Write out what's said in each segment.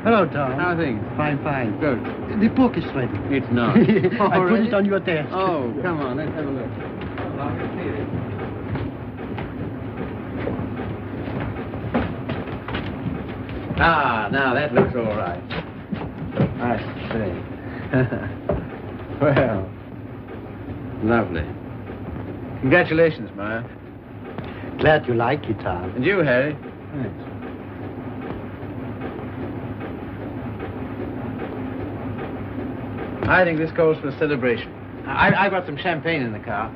Hello, Tom. How are things? Fine, fine. Good. The book is ready. It's not. I put it on your desk. Oh, come on, let's have a look. Ah, now that looks all right. I see. Well, lovely. Congratulations, Maya. Glad you like it, Tom. And you, Harry. Thanks. I think this calls for a celebration. I got some champagne in the car.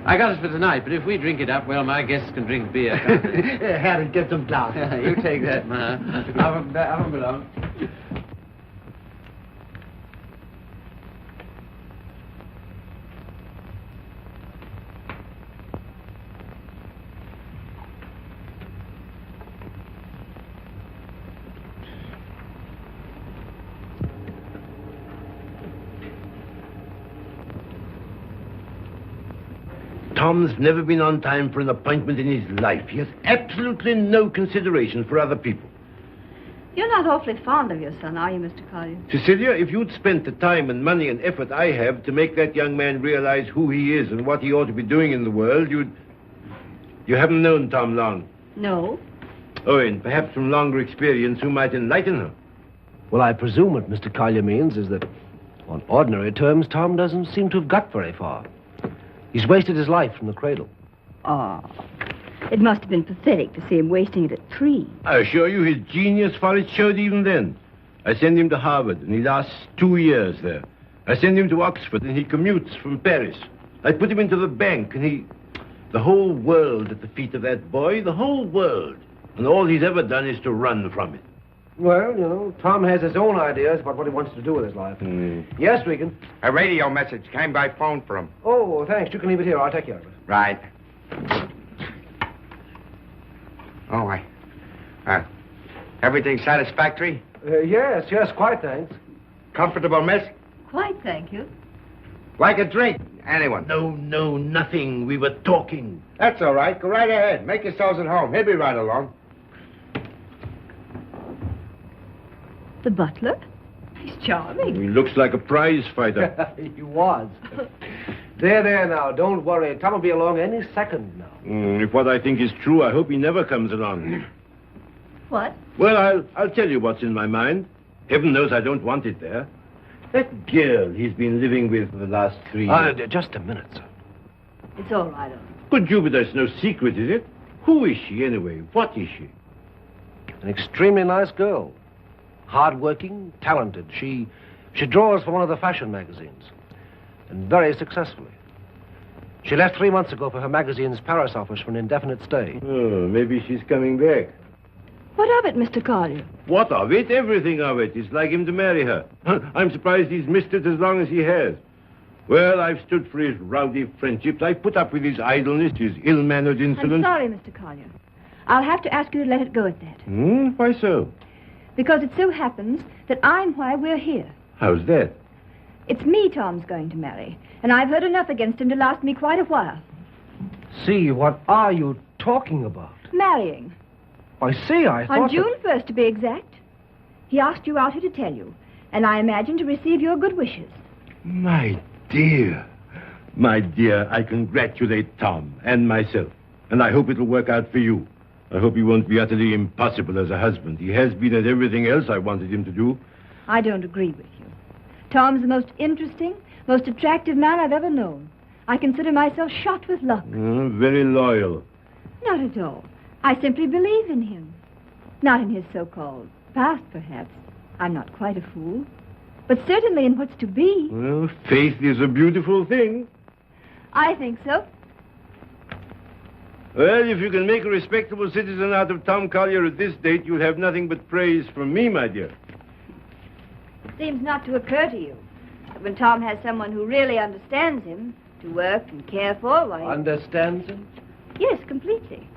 I got it for tonight, but if we drink it up, well, my guests can drink beer, can't they? Harry, get some glasses. You take that, Ma. Have them belong. Tom's never been on time for an appointment in his life. He has absolutely no consideration for other people. You're not awfully fond of your son, are you, Mr. Collier? Cecilia, if you'd spent the time and money and effort I have to make that young man realize who he is and what he ought to be doing in the world, You haven't known Tom long. No. Oh, and perhaps from longer experience who might enlighten her. Well, I presume what Mr. Collier means is that, on ordinary terms, Tom doesn't seem to have got very far. He's wasted his life from the cradle. Oh, it must have been pathetic to see him wasting it at 3. I assure you his genius for it showed even then. I send him to Harvard, and he lasts 2 years there. I send him to Oxford, and he commutes from Paris. I put him into the bank, and the whole world at the feet of that boy, the whole world. And all he's ever done is to run from it. Well, you know, Tom has his own ideas about what he wants to do with his life. Yes, Regan? A radio message came by phone for him. Oh, thanks. You can leave it here. I'll take care of it. Right. Oh, everything satisfactory? Yes, quite, thanks. Comfortable, miss? Quite, thank you. Like a drink? Anyone? No, nothing. We were talking. That's all right. Go right ahead. Make yourselves at home. He'll be right along. The butler? He's charming. He looks like a prize fighter. He was. There now. Don't worry. Tom will be along any second now. If what I think is true, I hope he never comes along. What? Well, I'll tell you what's in my mind. Heaven knows I don't want it there. That girl he's been living with for the last 3 years. Just a minute, sir. It's all right, Owen. Good Jupiter, it's no secret, is it? Who is she, anyway? What is she? An extremely nice girl. Hard-working, talented. She draws for one of the fashion magazines. And very successfully. She left 3 months ago for her magazine's Paris office for an indefinite stay. Oh, maybe she's coming back. What of it, Mr. Collier? What of it? Everything of it. It's like him to marry her. I'm surprised he's missed it as long as he has. Well, I've stood for his rowdy friendships. I've put up with his idleness, his ill-mannered I'm insolence. sorry, Mr. Collier. I'll have to ask you to let it go at that. Why so? Because it so happens that I'm why we're here. How's that? It's me Tom's going to marry, and I've heard enough against him to last me quite a while. See, what are you talking about? Marrying. I see, I thought... On June 1st, to be exact. He asked you out here to tell you, and I imagine to receive your good wishes. My dear, I congratulate Tom and myself, and I hope it'll work out for you. I hope he won't be utterly impossible as a husband. He has been at everything else I wanted him to do. I don't agree with you. Tom's the most interesting, most attractive man I've ever known. I consider myself shot with luck. Very loyal. Not at all. I simply believe in him. Not in his so-called past, perhaps. I'm not quite a fool. But certainly in what's to be. Well, faith is a beautiful thing. I think so. Well, if you can make a respectable citizen out of Tom Collier at this date, you'll have nothing but praise from me, my dear. It seems not to occur to you that when Tom has someone who really understands him, to work and care for, why... Understands him? Yes, completely.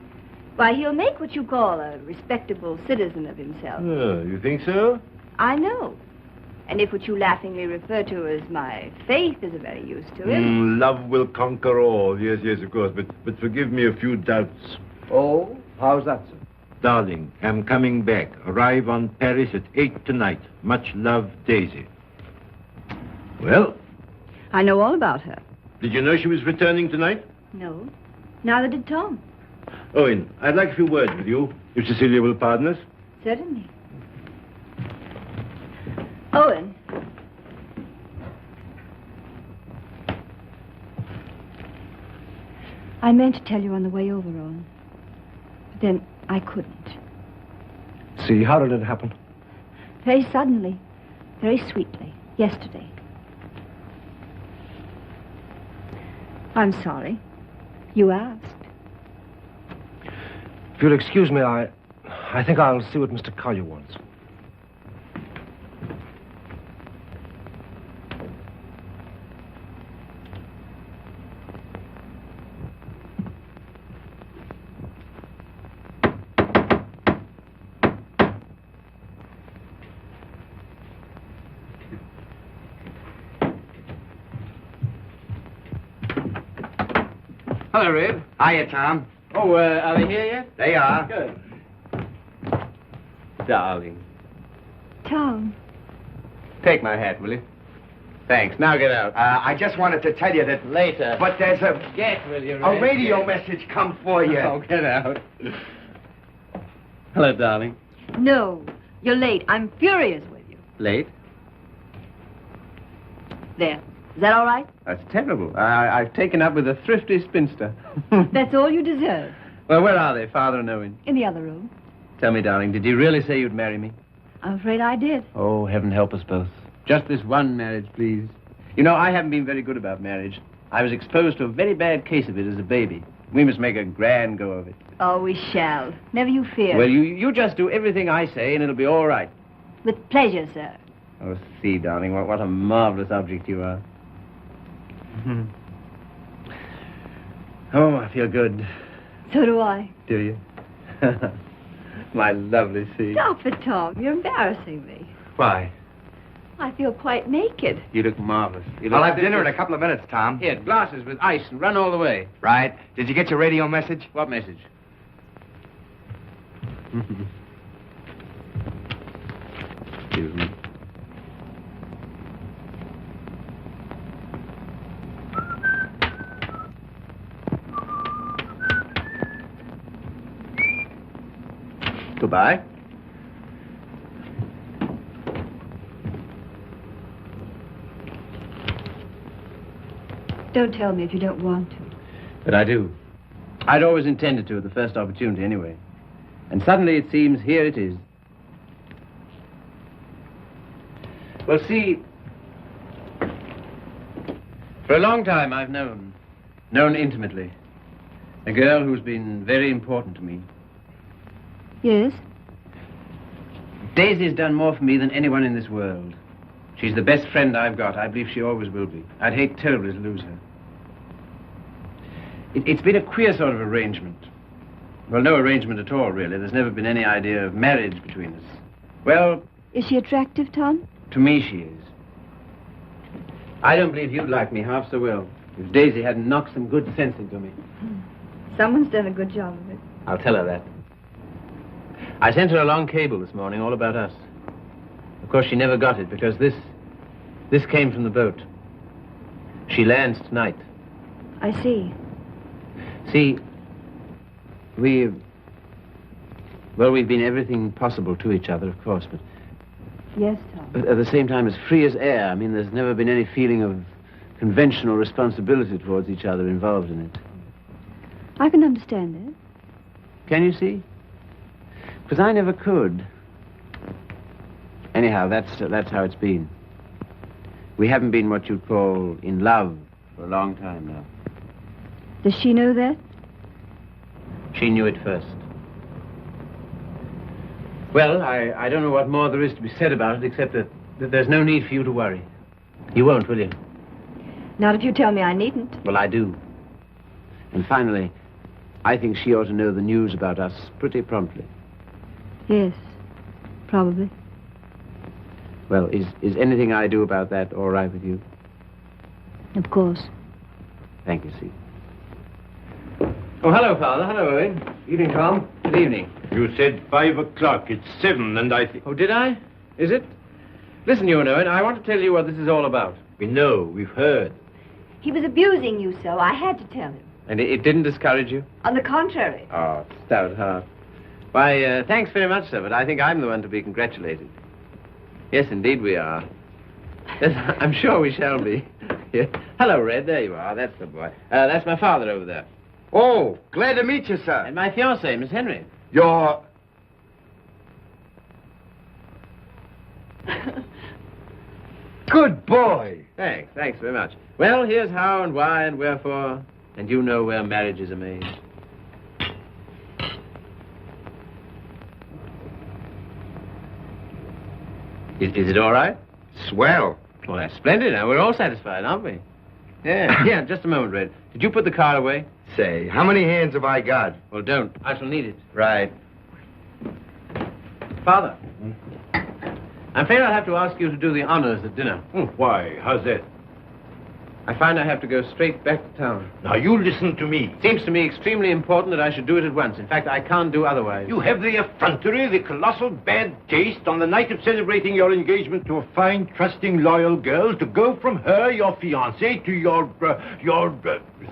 Why, he'll make what you call a respectable citizen of himself. Oh, you think so? I know. And if what you laughingly refer to as my faith is of any use to him... Love will conquer all. Yes, of course. But forgive me a few doubts. Oh, how's that, sir? Darling, I'm coming back. Arrive on Paris at 8 tonight. Much love, Daisy. Well, I know all about her. did you know she was returning tonight? No. Neither did Tom. Owen, I'd like a few words with you, if Cecilia will pardon us. Certainly. Owen. I meant to tell you on the way over, Owen. But then I couldn't. See, how did it happen? Very suddenly. Very sweetly. Yesterday. I'm sorry. You asked. If you'll excuse me, I think I'll see what Mr. Collier wants. Hello, Red. Hiya, Tom. Oh, are they here yet? They are. Good. Darling. Tom. Take my hat, will you? Thanks. Now get out. I just wanted to tell you that... Later. But there's a Get, will you, Red? radio Get. message come for you. Oh, get out. Hello, darling. No. You're late. I'm furious with you. Late? There. Is that all right? That's terrible. I've taken up with a thrifty spinster. That's all you deserve. Well, where are they, Father and Owen? In the other room. Tell me, darling, did you really say you'd marry me? I'm afraid I did. Oh, heaven help us both. Just this one marriage, please. You know, I haven't been very good about marriage. I was exposed to a very bad case of it as a baby. We must make a grand go of it. Oh, we shall. Never you fear. Well, you just do everything I say, and it'll be all right. With pleasure, sir. Oh, see, darling, what a marvelous object you are. Oh, I feel good. So do I. Do you? My lovely sea. Stop it, Tom. You're embarrassing me. Why? I feel quite naked. You look marvelous. You I'll look have dinner in a couple of minutes, Tom. Here, glasses with ice and run all the way. Right. Did you get your radio message? What message? Excuse me. Goodbye. Don't tell me if you don't want to. But I do. I'd always intended to at the first opportunity anyway. And suddenly it seems here it is. Well, see, for a long time I've known intimately, a girl who's been very important to me. Yes? Daisy's done more for me than anyone in this world. She's the best friend I've got. I believe she always will be. I'd hate terribly to lose her. It's been a queer sort of arrangement. Well, no arrangement at all, really. There's never been any idea of marriage between us. Well... Is she attractive, Tom? To me, she is. I don't believe you'd like me half so well if Daisy hadn't knocked some good sense into me. Someone's done a good job of it. I'll tell her that. I sent her a long cable this morning, all about us. Of course, she never got it, because this came from the boat. She lands tonight. I see. See, we've been everything possible to each other, of course, but... Yes, Tom. But at the same time, as free as air. I mean, there's never been any feeling of conventional responsibility towards each other involved in it. I can understand that. Can you see? Because I never could. Anyhow, that's how it's been. We haven't been what you'd call in love for a long time now. Does she know that? She knew it first. Well, I don't know what more there is to be said about it, except that there's no need for you to worry. You won't, will you? Not if you tell me I needn't. Well, I do. And finally, I think she ought to know the news about us pretty promptly. Yes, probably. Well, is anything I do about that all right with you? Of course. Thank you, see. Oh, hello, Father. Hello, Owen. Evening, Tom. Good evening. You said 5 o'clock. It's 7, and I think... Oh, did I? Is it? Listen, you and Owen, I want to tell you what this is all about. We know. We've heard. He was abusing you so. I had to tell him. And it didn't discourage you? On the contrary. Oh, stout heart. Why, thanks very much, sir, but I think I'm the one to be congratulated. Yes, indeed we are. Yes, I'm sure we shall be. Yeah. Hello, Red. There you are. That's the boy. That's my father over there. Oh, glad to meet you, sir. And my fiancée, Miss Henry. You're... Good boy. Thanks very much. Well, here's how and why and wherefore, and you know where marriages are made. Is it all right? Swell. Well, that's splendid. Now, we're all satisfied, aren't we? Yeah. Yeah, just a moment, Red. Did you put the car away? Say, how many hands have I got? Well, don't. I shall need it. Right. Father. I'm afraid I'll have to ask you to do the honors at dinner. Why? How's that? I find I have to go straight back to town. Now, you listen to me. It seems to me extremely important that I should do it at once. In fact, I can't do otherwise. You have the effrontery, the colossal bad taste on the night of celebrating your engagement to a fine, trusting, loyal girl to go from her, your fiancée, to your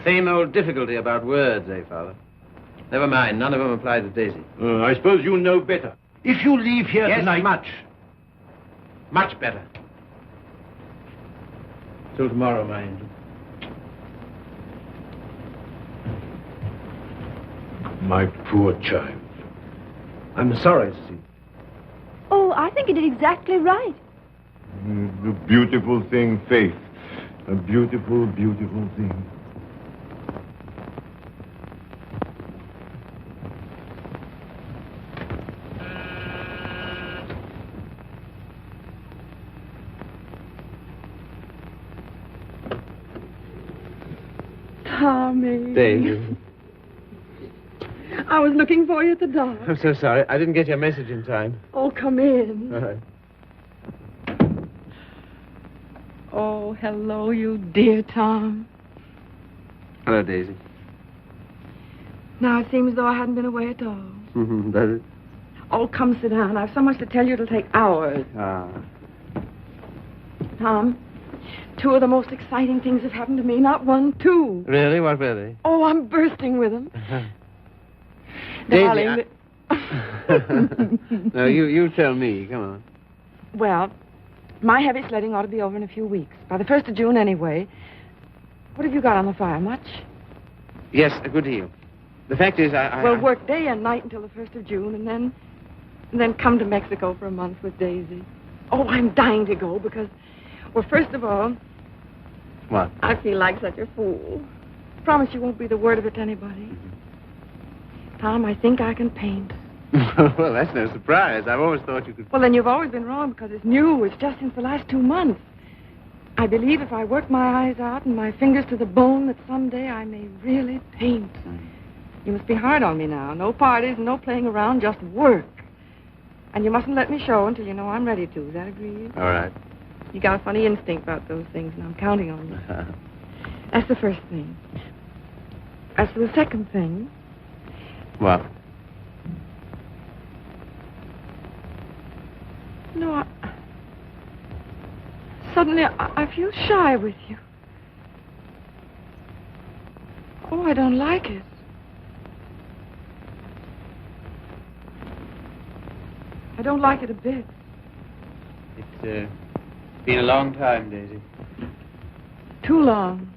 Same old difficulty about words, eh, Father? Never mind. None of them apply to Daisy. I suppose you know better. If you leave here Yes, tonight... much. Much better. Till tomorrow, my angel. My poor child. I'm sorry, see. Oh, I think you did exactly right. The beautiful thing, Faith. A beautiful, beautiful thing. Tommy. Daisy. I was looking for you at the door. I'm so sorry. I didn't get your message in time. Oh, come in. All right. Oh, hello, you dear Tom. Hello, Daisy. Now it seems as though I hadn't been away at all. Does it? Oh, come sit down. I've so much to tell you it'll take hours. Ah. Tom, two of the most exciting things have happened to me. Not one, two. Really? What were they? Oh, I'm bursting with them. Daisy, Darling. No, you tell me. Come on. Well, my heavy sledding ought to be over in a few weeks. By the 1st of June, anyway. What have you got on the fire? Much? Yes, a good deal. The fact is, We'll work day and night until the 1st of June, and then come to Mexico for a month with Daisy. Oh, I'm dying to go because, well, first of all... What? I feel like such a fool. Promise you won't breathe a word of it to anybody. Tom, I think I can paint. Well, that's no surprise. I've always thought you could... Well, then you've always been wrong because it's new. It's just since the last 2 months. I believe if I work my eyes out and my fingers to the bone that someday I may really paint. You must be hard on me now. No parties and no playing around, just work. And you mustn't let me show until you know I'm ready to. Is that agreed? All right. You got a funny instinct about those things, and I'm counting on you. That's the first thing. As for the second thing... What? No, suddenly I feel shy with you. Oh, I don't like it. I don't like it a bit. It's been a long time, Daisy. Too long.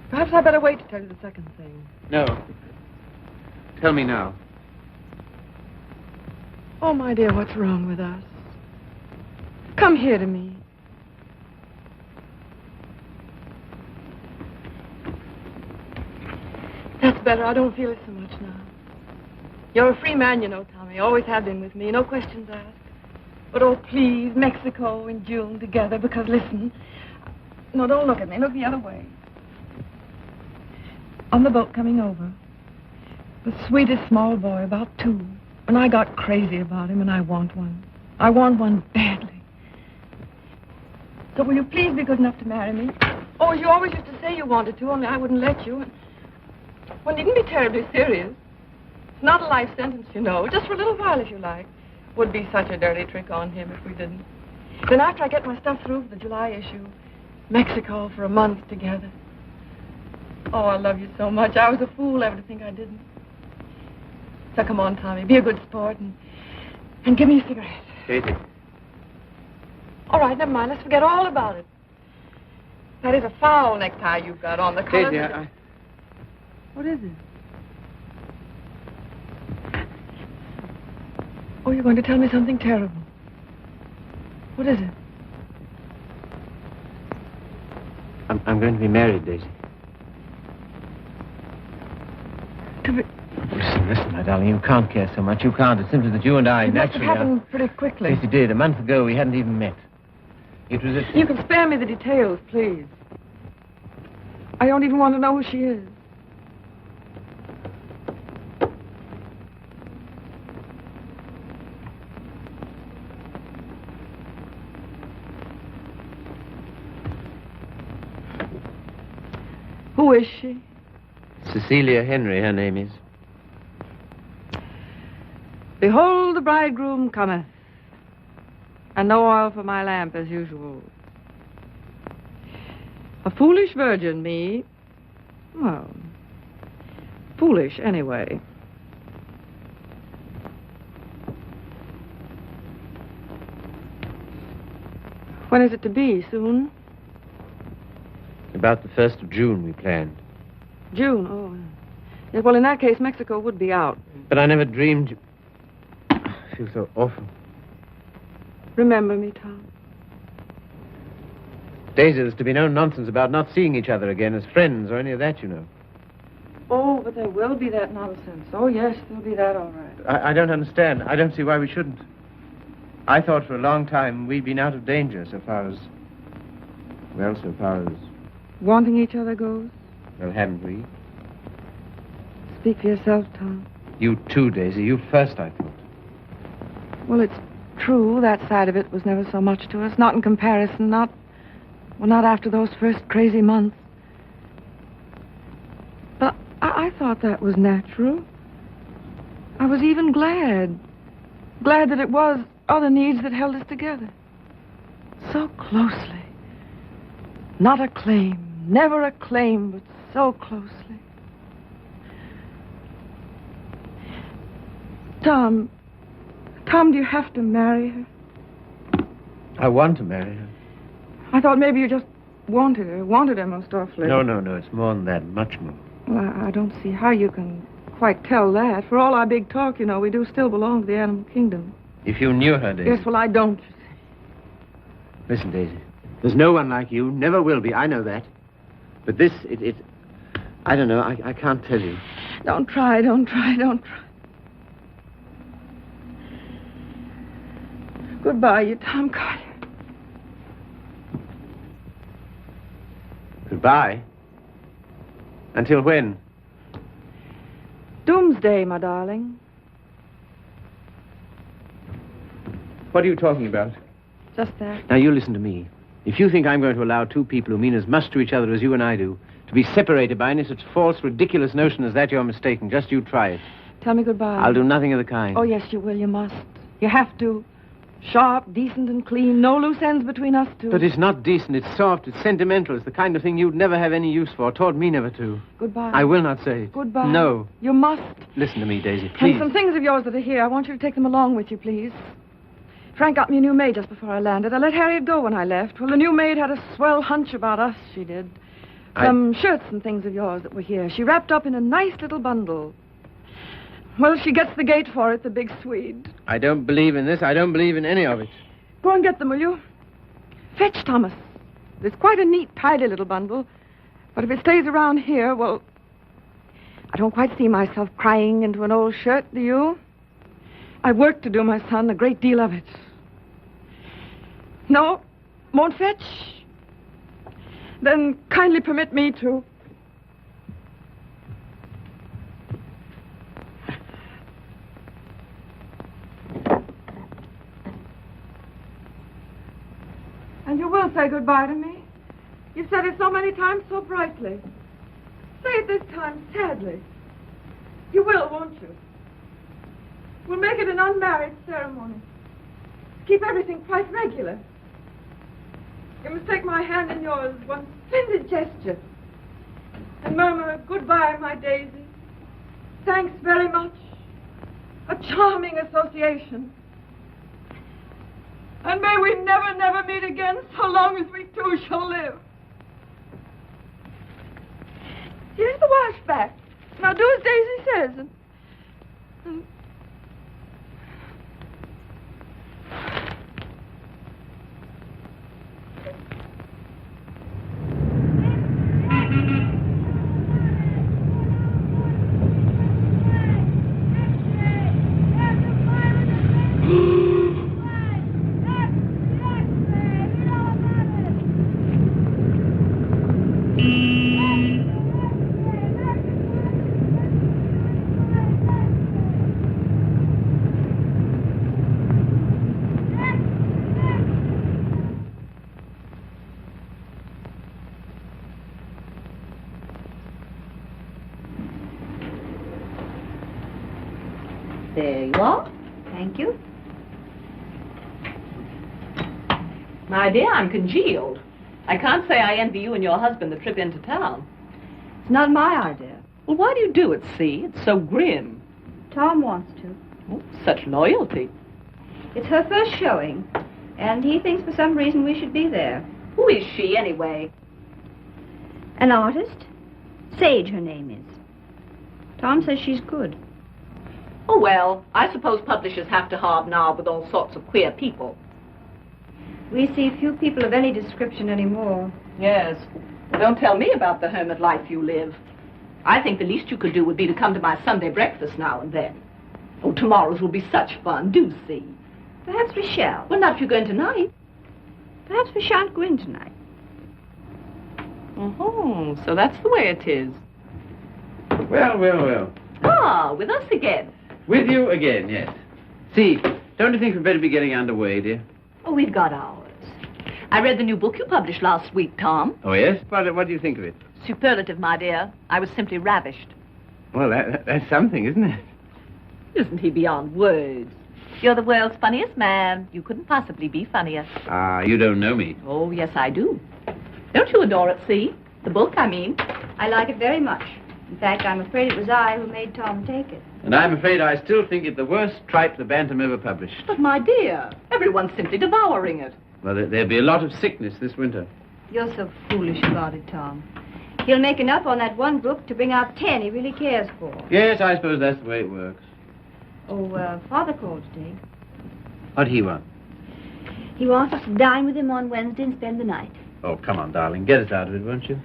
Perhaps I better wait to tell you the second thing. No. Tell me now. Oh, my dear, what's wrong with us? Come here to me. That's better. I don't feel it so much now. You're a free man, you know, Tommy. Always have been with me. No questions asked. But, oh, please, Mexico in June together, because, listen. No, don't look at me. Look the other way. On the boat coming over, the sweetest small boy, about 2. And I got crazy about him, and I want one. I want one badly. So will you please be good enough to marry me? Oh, you always used to say you wanted to, only I wouldn't let you. Well, needn't be terribly serious. It's not a life sentence, you know. Just for a little while, if you like. Would be such a dirty trick on him if we didn't. Then after I get my stuff through for the July issue, Mexico for a month together. Oh, I love you so much. I was a fool ever to think I didn't. So come on, Tommy. Be a good sport and give me a cigarette. Daisy. All right, never mind. Let's forget all about it. That is a foul necktie you've got on. The colors... Daisy, What is it? Oh, you're going to tell me something terrible. What is it? I'm going to be married, Daisy. To be... Listen, my darling, you can't care so much. You can't. It's simply that you and I It must have naturally... happened pretty quickly. Yes, it did. A month ago, we hadn't even met. It was a... You can spare me the details, please. I don't even want to know who she is. Who is she? Cecilia Henry, her name is. Behold, the bridegroom cometh, and no oil for my lamp as usual. A foolish virgin, me. Well, foolish anyway. When is it to be? Soon? About the 1st of June, we planned. June, oh. Yes, well, in that case, Mexico would be out. But I never dreamed... I feel so awful. Remember me, Tom. Daisy, there's to be no nonsense about not seeing each other again as friends or any of that, you know. Oh, but there will be that nonsense. Oh, yes, there'll be that all right. I don't understand. I don't see why we shouldn't. I thought for a long time we'd been out of danger so far as... Well, so far as... Wanting each other goes? Well, haven't we? Speak for yourself, Tom. You too, Daisy. You first, I thought. Well, it's true. That side of it was never so much to us. Not in comparison. Not after those first crazy months. But I thought that was natural. I was even glad. Glad that it was other needs that held us together. So closely. Not a claim. Never a claim, but so closely. Tom, do you have to marry her? I want to marry her. I thought maybe you just wanted her most awfully. No, it's more than that, much more. Well, I don't see how you can quite tell that. For all our big talk, you know, we do still belong to the animal kingdom. If you knew her, Daisy... Yes, well, I don't. Listen, Daisy, there's no one like you, never will be, I know that. But this, I don't know. I can't tell you. Don't try, don't try, don't try. Goodbye, you Tom Carter. Goodbye. Until when? Doomsday, my darling. What are you talking about? Just that. Now, you listen to me. If you think I'm going to allow two people who mean as much to each other as you and I do to be separated by any such false, ridiculous notion as that, you're mistaken. Just you try it. Tell me goodbye. I'll do nothing of the kind. Oh, yes, you will. You must. You have to. Sharp, decent, and clean. No loose ends between us two. But it's not decent. It's soft. It's sentimental. It's the kind of thing you'd never have any use for. Taught me never to. Goodbye. I will not say it. Goodbye. No. You must. Listen to me, Daisy, please. And some things of yours that are here. I want you to take them along with you, please. Frank got me a new maid just before I landed. I let Harriet go when I left. Well, the new maid had a swell hunch about us, she did. Some shirts and things of yours that were here. She wrapped up in a nice little bundle. Well, she gets the gate for it, the big Swede. I don't believe in this. I don't believe in any of it. Go and get them, will you? Fetch Thomas. It's quite a neat, tidy little bundle. But if it stays around here, well, I don't quite see myself crying into an old shirt, do you? I've work to do, my son, a great deal of it. No? Won't fetch? Then kindly permit me to. And you will say goodbye to me? You've said it so many times so brightly. Say it this time sadly. You will, won't you? We'll make it an unmarried ceremony. Keep everything quite regular. You must take my hand in yours, one splendid gesture, and murmur goodbye, my Daisy. Thanks very much. A charming association. And may we never, never meet again so long as we two shall live. Here's the washback. Now do as Daisy says. And There you are. Thank you. My dear, I'm congealed. I can't say I envy you and your husband the trip into town. It's not my idea. Well, why do you do it, see? It's so grim. Tom wants to. Oh, such loyalty. It's her first showing, and he thinks for some reason we should be there. Who is she, anyway? An artist? Sage, her name is. Tom says she's good. Oh, well, I suppose publishers have to hobnob with all sorts of queer people. We see few people of any description anymore. Yes. Well, don't tell me about the hermit life you live. I think the least you could do would be to come to my Sunday breakfast now and then. Oh, tomorrow's will be such fun. Do see. Perhaps we shall. Well, not if you're going tonight. Perhaps we shan't go in tonight. Oh, so that's the way it is. Well, well, well. Ah, with us again. With you again, yes. See, don't you think we'd better be getting underway, dear? Oh, we've got ours. I read the new book you published last week, Tom. Oh, yes? What do you think of it? Superlative, my dear. I was simply ravished. Well, that's something, isn't it? Isn't he beyond words? You're the world's funniest man. You couldn't possibly be funnier. Ah, you don't know me. Oh, yes, I do. Don't you adore it, see? The book, I mean. I like it very much. In fact, I'm afraid it was I who made Tom take it. And I'm afraid I still think it the worst tripe the Bantam ever published. But, my dear, everyone's simply devouring it. Well, there'll be a lot of sickness this winter. You're so foolish about it, Tom. He'll make enough on that one book to bring out 10 he really cares for. Yes, I suppose that's the way it works. Oh, Father called today. What'd he want? He wants us to dine with him on Wednesday and spend the night. Oh, come on, darling. Get us out of it, won't you?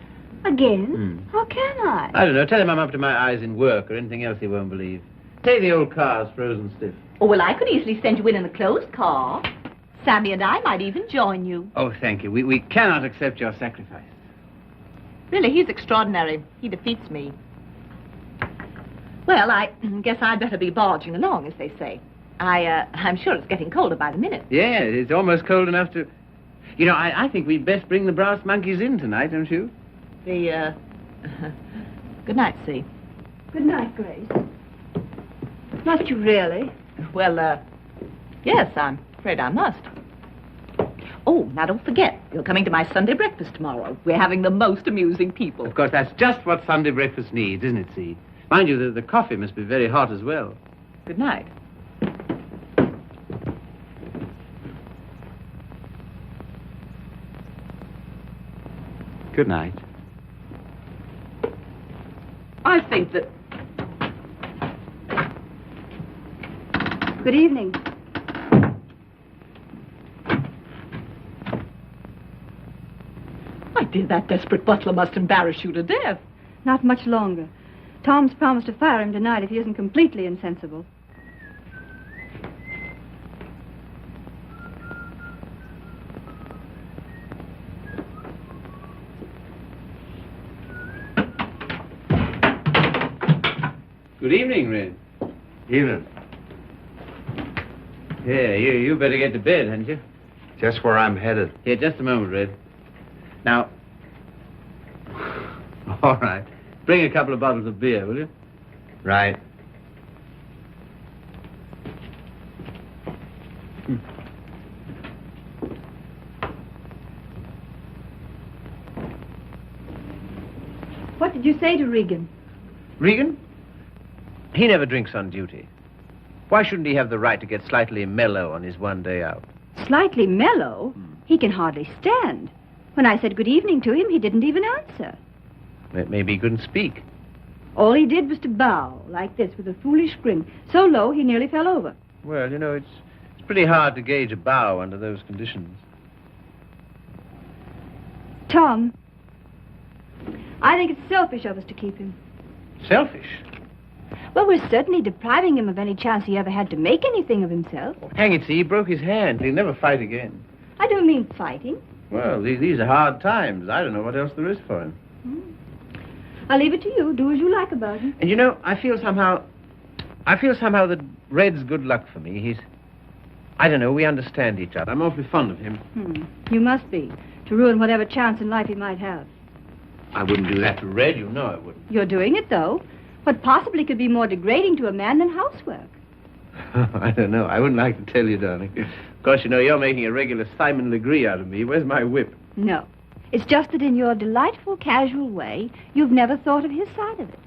Again? How can I? I don't know. Tell him I'm up to my eyes in work or anything else he won't believe. Take the old car's frozen stiff. Oh, well, I could easily send you in a closed car. Sammy and I might even join you. Oh, thank you. We cannot accept your sacrifice. Really, he's extraordinary. He defeats me. Well, I guess I'd better be barging along, as they say. I'm sure it's getting colder by the minute. Yeah, it's almost cold enough to... You know, I think we'd best bring the brass monkeys in tonight, don't you? Good night, See. Good night, Grace. Must you really? Well, yes, I'm afraid I must. Oh, now don't forget, you're coming to my Sunday breakfast tomorrow. We're having the most amusing people. Of course, that's just what Sunday breakfast needs, isn't it, See? Mind you, the coffee must be very hot as well. Good night. Good night. I think that... Good evening. My dear, that desperate butler must embarrass you to death. Not much longer. Tom's promised to fire him tonight if he isn't completely insensible. Good evening, Red. Evening. Yeah, you better get to bed, hadn't you? Just where I'm headed. Here, just a moment, Red. Now... All right. Bring a couple of bottles of beer, will you? Right. What did you say to Regan? Regan? He never drinks on duty. Why shouldn't he have the right to get slightly mellow on his one day out? Slightly mellow? He can hardly stand. When I said good evening to him, he didn't even answer. Maybe he couldn't speak. All he did was to bow, like this, with a foolish grin, so low he nearly fell over. Well, you know, it's pretty hard to gauge a bow under those conditions. Tom, I think it's selfish of us to keep him. Selfish? Well, we're certainly depriving him of any chance he ever had to make anything of himself. Hang it, see, he broke his hand. He'll never fight again. I don't mean fighting. Well, these are hard times. I don't know what else there is for him. I'll leave it to you. Do as you like about him. And you know, I feel somehow that Red's good luck for me. I don't know, we understand each other. I'm awfully fond of him. You must be, to ruin whatever chance in life he might have. I wouldn't do that to Red, you know I wouldn't. You're doing it, though. What possibly could be more degrading to a man than housework? I don't know. I wouldn't like to tell you, darling. Of course, you know, you're making a regular Simon Legree out of me. Where's my whip? No. It's just that in your delightful, casual way, you've never thought of his side of it.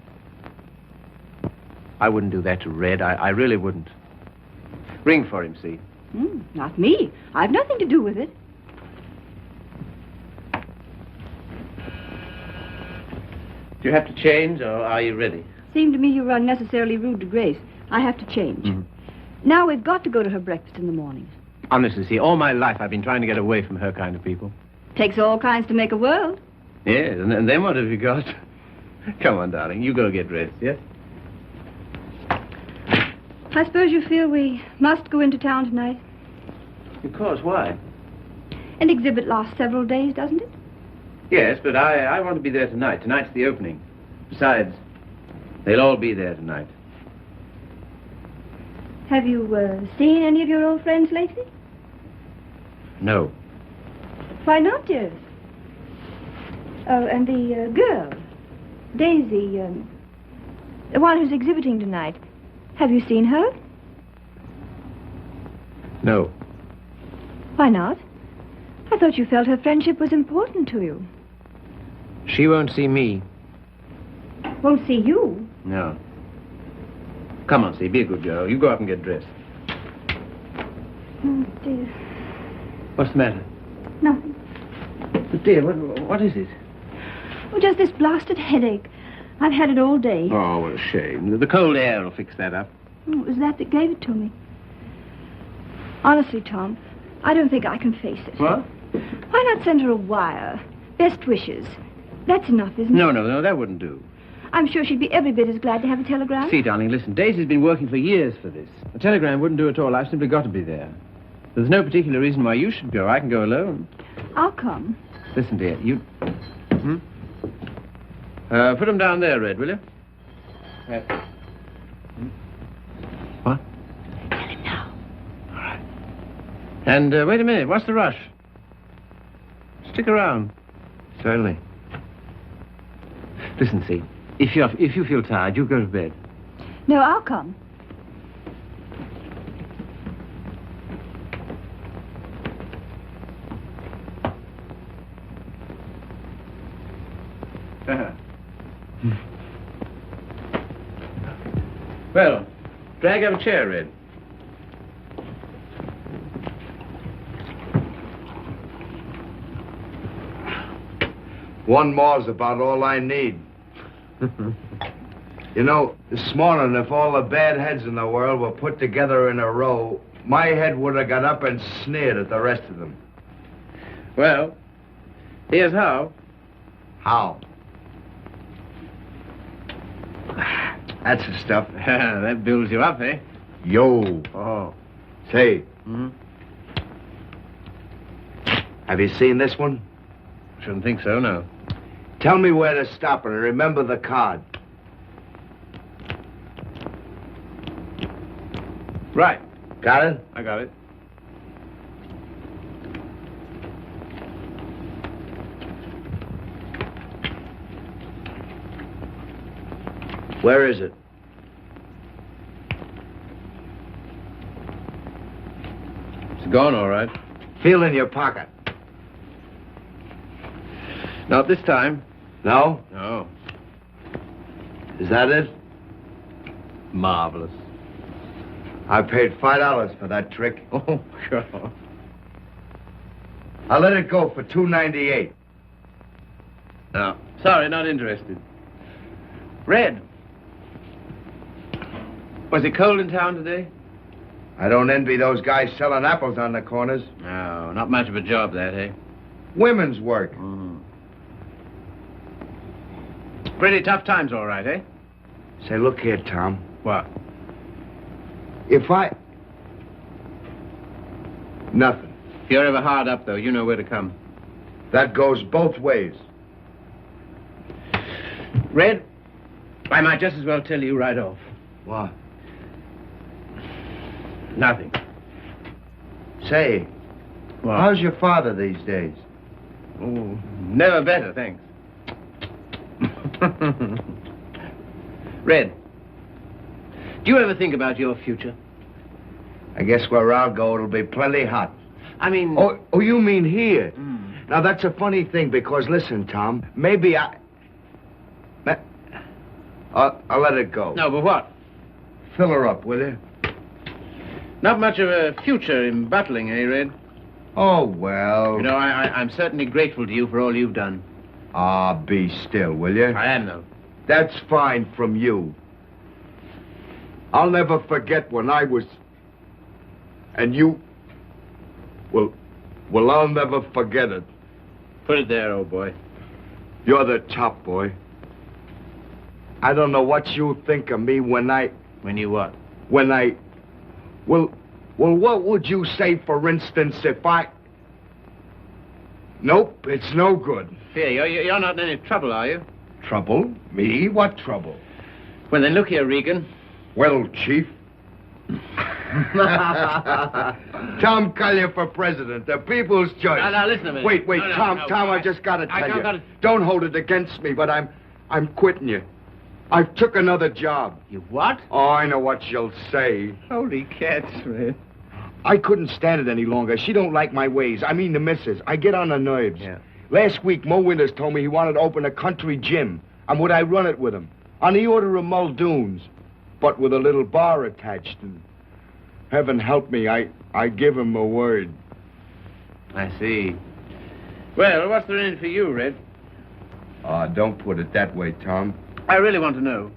I wouldn't do that to Red. I really wouldn't. Ring for him, see? Not me. I've nothing to do with it. Do you have to change, or are you ready? Seemed to me you were unnecessarily rude to Grace. I have to change. Now we've got to go to her breakfast in the morning. Honestly, see, all my life I've been trying to get away from her kind of people. Takes all kinds to make a world. Yes, and then what have you got? Come on, darling, you go get dressed, yes? I suppose you feel we must go into town tonight. Of course, why? An exhibit lasts several days, doesn't it? Yes, but I want to be there tonight. Tonight's the opening. Besides, they'll all be there tonight. Have you seen any of your old friends lately? No. Why not, dearest? Oh, and the girl, Daisy, the one who's exhibiting tonight. Have you seen her? No. Why not? I thought you felt her friendship was important to you. She won't see me. Won't see you? No. Come on, see, be a good girl. You go up and get dressed. Oh, dear. What's the matter? Nothing. But dear, what is it? Oh, just this blasted headache. I've had it all day. Oh, what a shame. The cold air will fix that up. Oh, it was that gave it to me. Honestly, Tom, I don't think I can face it. What? Why not send her a wire? Best wishes. That's enough, isn't it? No, that wouldn't do. I'm sure she'd be every bit as glad to have a telegram. See, darling, listen, Daisy's been working for years for this. A telegram wouldn't do at all. I've simply got to be there. There's no particular reason why you should go. I can go alone. I'll come. Listen, dear, you... put them down there, Red, will you? What? Tell him now. All right. And wait a minute, what's the rush? Stick around. Certainly. Listen, see, if you feel tired, you go to bed. No, I'll come. Well, drag up a chair, Red. One more's about all I need. You know, this morning, if all the bad heads in the world were put together in a row, my head would have got up and sneered at the rest of them. Well, here's how. How? That's the stuff. That builds you up, eh? Yo. Oh. Say, Mm-hmm. have you seen this one? Shouldn't think so, no. Tell me where to stop and remember the card. Right. Got it? I got it. Where is it? It's gone, all right. Feel in your pocket. Not this time. No? No. Is that it? Marvelous. I paid $5 for that trick. Oh, God. I'll let it go for $2.98. No. Sorry, not interested. Red. Was it cold in town today? I don't envy those guys selling apples on the corners. No, not much of a job, that, eh? Women's work. Mm-hmm. Pretty tough times, all right, eh? Say, look here, Tom. What? If I... Nothing. If you're ever hard up, though, you know where to come. That goes both ways. Red, I might just as well tell you right off. What? Nothing. Say, What? how's your father these days? Oh, never better, thanks. Red, do you ever think about your future? I guess where I'll go, it'll be plenty hot. I mean... Oh, you mean here? Mm. Now, that's a funny thing, because, listen, Tom, maybe I'll let it go. No, but what? Fill her up, will you? Not much of a future in battling, eh, Red? Oh, well... You know, I'm certainly grateful to you for all you've done. Ah, be still, will you? I am, though. That's fine from you. I'll never forget when I was... And you... Well, I'll never forget it. Put it there, old boy. You're the top, boy. I don't know what you think of me when I... When you what? When I... Well, what would you say, for instance, if I... Nope, it's no good. Here, you're not in any trouble, are you? Trouble? Me? What trouble? Well, then look here, Regan. Well, Chief. Tom Collier for president, the people's choice. Now, listen a minute. Wait, No, Tom, no, Tom, I just gotta tell you. gotta- Don't hold it against me, but I'm quitting you. I've took another job. You what? Oh, I know what you'll say. Holy cats, man. I couldn't stand it any longer. She don't like my ways. I mean the missus. I get on her nerves. Yeah. Last week, Mo Winters told me he wanted to open a country gym. And would I run it with him? On the order of Muldoon's. But with a little bar attached. And heaven help me, I give him a word. I see. Well, what's there in it for you, Red? Don't put it that way, Tom. I really want to know.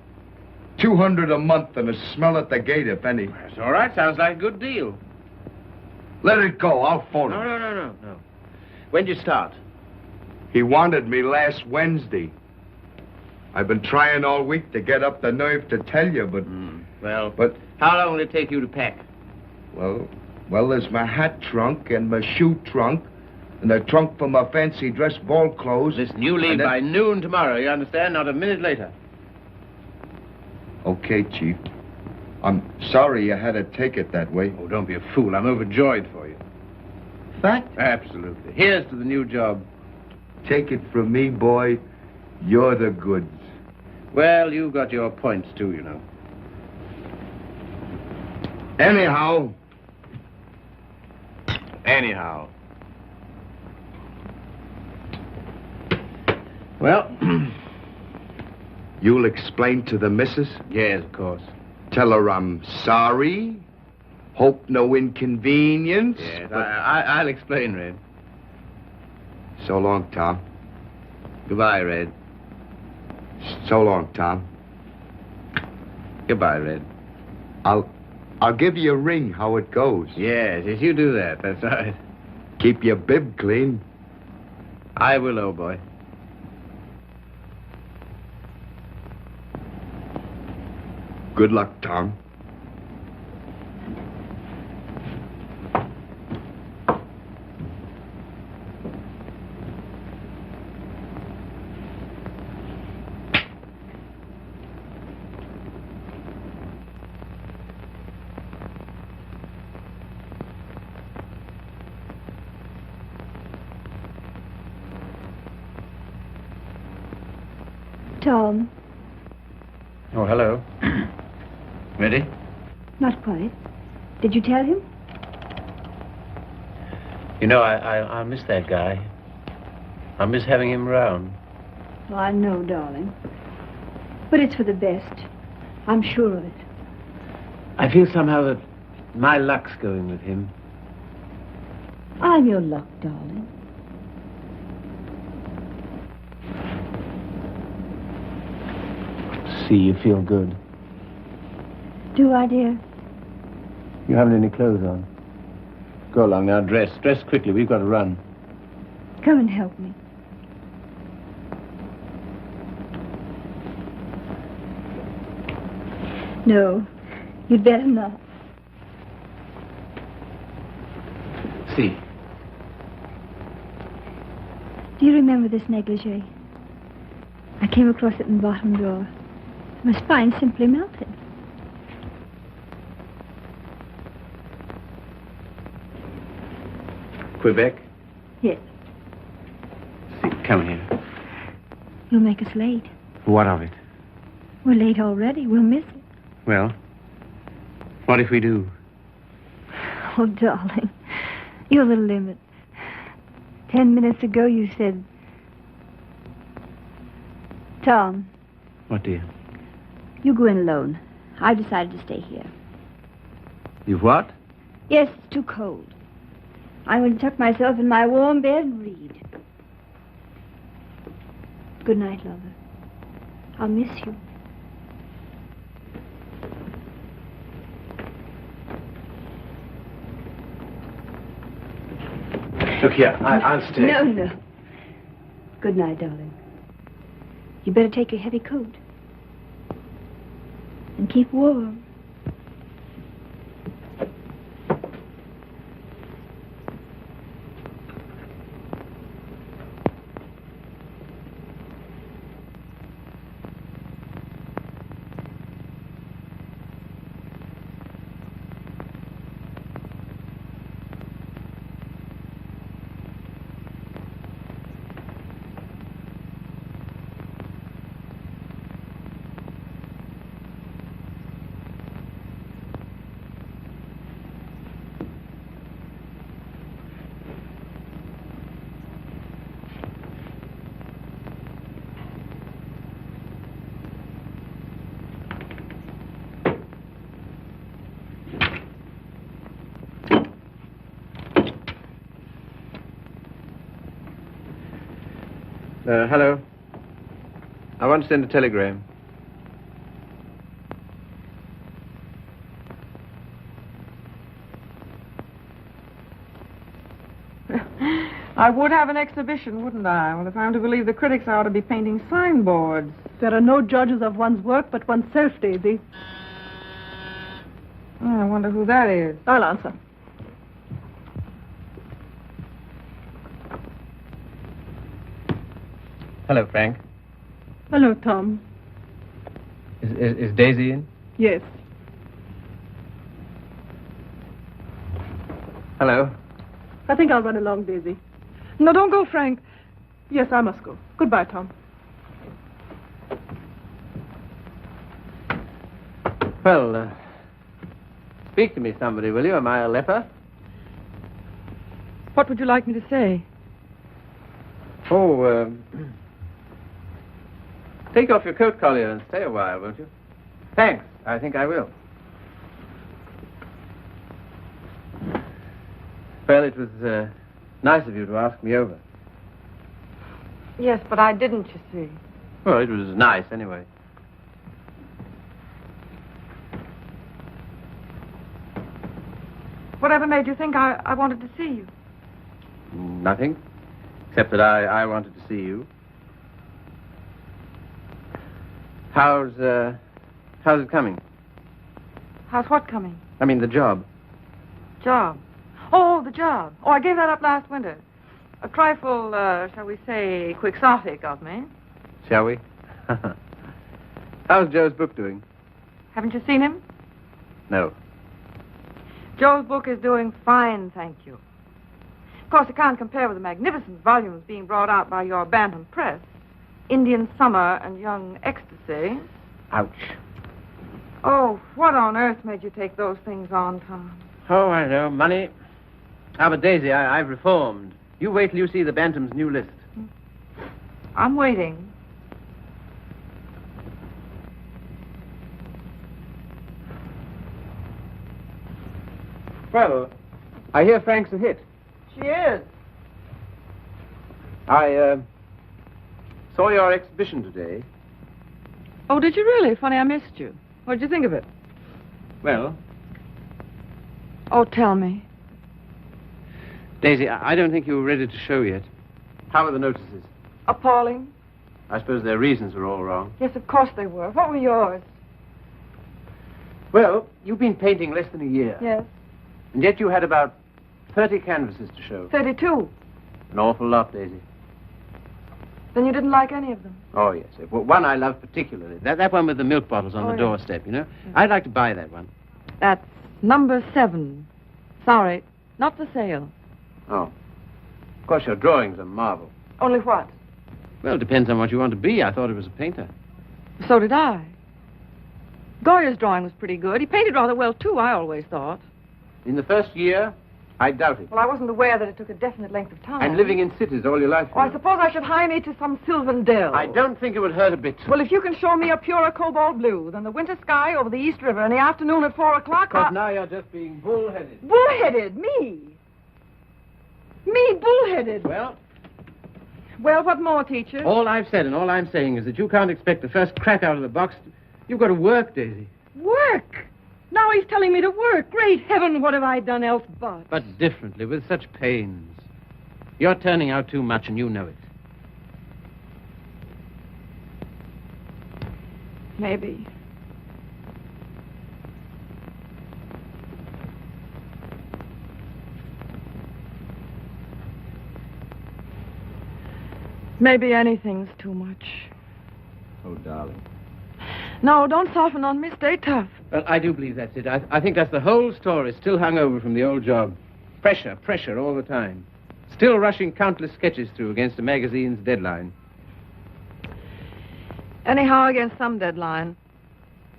$200 a month and a smell at the gate, if any. That's all right. Sounds like a good deal. Let it go. I'll phone him. No. When'd you start? He wanted me last Wednesday. I've been trying all week to get up the nerve to tell you, but... Well, But- how long will it take you to pack? Well, there's my hat trunk and my shoe trunk and the trunk for my fancy dress ball clothes. Listen, you leave and then- by noon tomorrow, you understand? Not a minute later. Okay, Chief. I'm sorry you had to take it that way. Oh, don't be a fool. I'm overjoyed for you. That? Absolutely. Here's to the new job. Take it from me, boy. You're the goods. Well, you've got your points, too, you know. Anyhow, Well, you'll explain to the missus? yes, of course. Tell her I'm sorry. Hope no inconvenience. Yes, but- I'll explain, Red. So long, Tom. Goodbye, Red. So long, Tom. Goodbye, Red. I'll give you a ring how it goes. Yes, you do that. That's right. Keep your bib clean. I will, old boy. Good luck, Tom. Tom, Oh, hello. Ready? not quite. Did you tell him? You know, I miss that guy. I miss having him around. Oh, I know, darling. But it's for the best. I'm sure of it. I feel somehow that my luck's going with him. I'm your luck, darling. See, you feel good. Do I, dear? You haven't any clothes on. Go along now, dress. Dress quickly, we've got to run. Come and help me. No, you'd better not. See. Do you remember this negligee? I came across it in the bottom drawer. My spine simply melted. Quebec? Yes. See, come here. You'll make us late. What of it? We're late already. We'll miss it. Well, what if we do? Oh, darling, you're the limit. 10 minutes ago you said... Tom, What, dear? you go in alone. I've decided to stay here. You've what? Yes, it's too cold. I'm going to tuck myself in my warm bed and read. Good night, lover. I'll miss you. Look here, I'll stay. No. Good night, darling. You better take your heavy coat. And keep warm. Hello. I want to send a telegram. I would have an exhibition, wouldn't I? Well, if I'm to believe the critics, I ought to be painting signboards. There are no judges of one's work but oneself, Daisy. Oh, I wonder who that is. I'll answer. Hello, Frank. Hello, Tom. Is Daisy in? Yes. Hello. I think I'll run along, Daisy. No, don't go, Frank. Yes, I must go. Goodbye, Tom. Well, speak to me, somebody, will you? Am I a leper? What would you like me to say? Oh, take off your coat collar and stay a while, won't you? Thanks. I think I will. Well, it was nice of you to ask me over. Yes, but I didn't, you see. Well, it was nice, anyway. Whatever made you think I wanted to see you? Nothing. Except that I wanted to see you. How's it coming? How's what coming? I mean, the job. Job. Oh, the job. Oh, I gave that up last winter. A trifle, shall we say, quixotic of me. Shall we? How's Joe's book doing? Haven't you seen him? No. Joe's book is doing fine, thank you. Of course, it can't compare with the magnificent volumes being brought out by your Bantam Press. Indian Summer and Young Ecstasy. Ouch. Oh, what on earth made you take those things on, Tom? Oh, I know. Money. Ah, but Daisy, I've reformed. You wait till you see the Bantam's new list. I'm waiting. Well, I hear Frank's a hit. She is. I saw your exhibition today. Oh, did you really? Funny, I missed you. What did you think of it? Well, Oh, tell me. Daisy, I don't think you were ready to show yet. How were the notices? Appalling. I suppose their reasons were all wrong. Yes, of course they were. What were yours? Well, you've been painting less than a year. Yes. And yet you had about 30 canvases to show. 32. An awful lot, Daisy. Then you didn't like any of them? Oh, yes. Well, one I love particularly. That one with the milk bottles on the yes. doorstep, you know? I'd like to buy that one. That's number 7. Sorry, not for sale. Oh. Of course, your drawing's a marvel. Only what? Well, it depends on what you want to be. I thought it was a painter. So did I. Goya's drawing was pretty good. He painted rather well, too, I always thought. In the first year, I doubt it. Well, I wasn't aware that it took a definite length of time. And living in cities all your life. Oh, I suppose I should hie me to some sylvan dell. I don't think it would hurt a bit. Well, if you can show me a purer cobalt blue than the winter sky over the East River in the afternoon at 4 o'clock, But now you're just being bullheaded. Bullheaded? Me? Me bullheaded? Well, what more, teacher? all I've said and all I'm saying is that you can't expect the first crack out of the box. You've got to work, Daisy. Work? Now he's telling me to work. Great heaven, what have I done else but? But differently, with such pains. You're turning out too much and you know it. Maybe. Maybe anything's too much. Oh, darling. No, don't soften on me. Stay tough. Well, I do believe that's it. I think that's the whole story, still hung over from the old job. Pressure all the time. Still rushing countless sketches through against a magazine's deadline. Anyhow, against some deadline.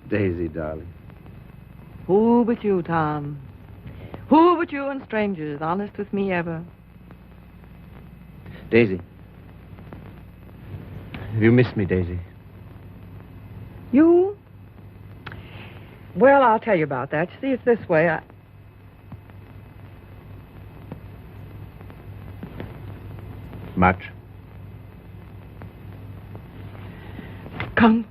Daisy, darling. Who but you, Tom? Who but you and strangers, honest with me ever? Daisy. Have you missed me, Daisy? You? Well, I'll tell you about that. You see, it's this way. Much. Skunk.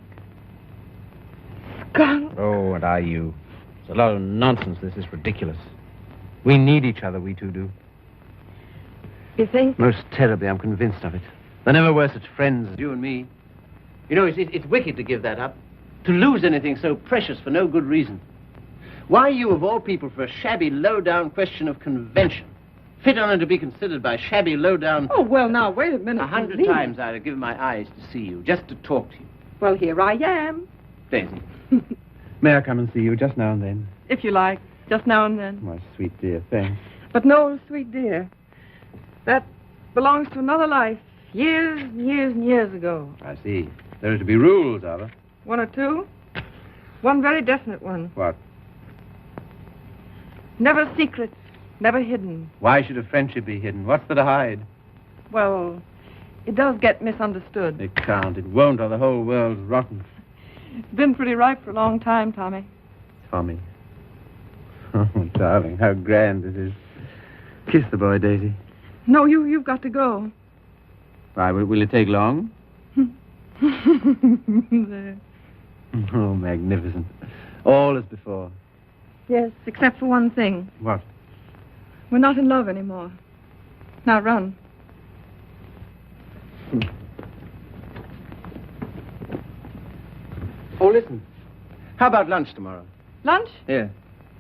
Oh, what are you? It's a lot of nonsense. This is ridiculous. We need each other, we two do. You think? Most terribly, I'm convinced of it. There never were such friends as you and me. You know, it's wicked to give that up. To lose anything so precious for no good reason. Why you, of all people, for a shabby, low-down question of convention? Fit only to be considered by shabby, low-down... Oh, well, now, wait a minute. 100 please. times I'd have given my eyes to see you, just to talk to you. Well, here I am. Daisy. May I come and see you just now and then? If you like, just now and then. My sweet dear, thanks. But no, sweet dear. That belongs to another life. Years and years and years ago. I see. There are to be rules, are there? One or two. One very definite one. What? Never secret, never hidden. Why should a friendship be hidden? What's there to hide? Well, it does get misunderstood. It can't. It won't, or the whole world's rotten. It's been pretty ripe for a long time, Tommy. Tommy. Oh, darling, how grand it is. Kiss the boy, Daisy. No, you've got to go. Why, will it take long? There. Oh, magnificent. All as before. Yes, except for one thing. What? We're not in love anymore. Now run. Oh, listen. How about lunch tomorrow? Lunch? Yeah.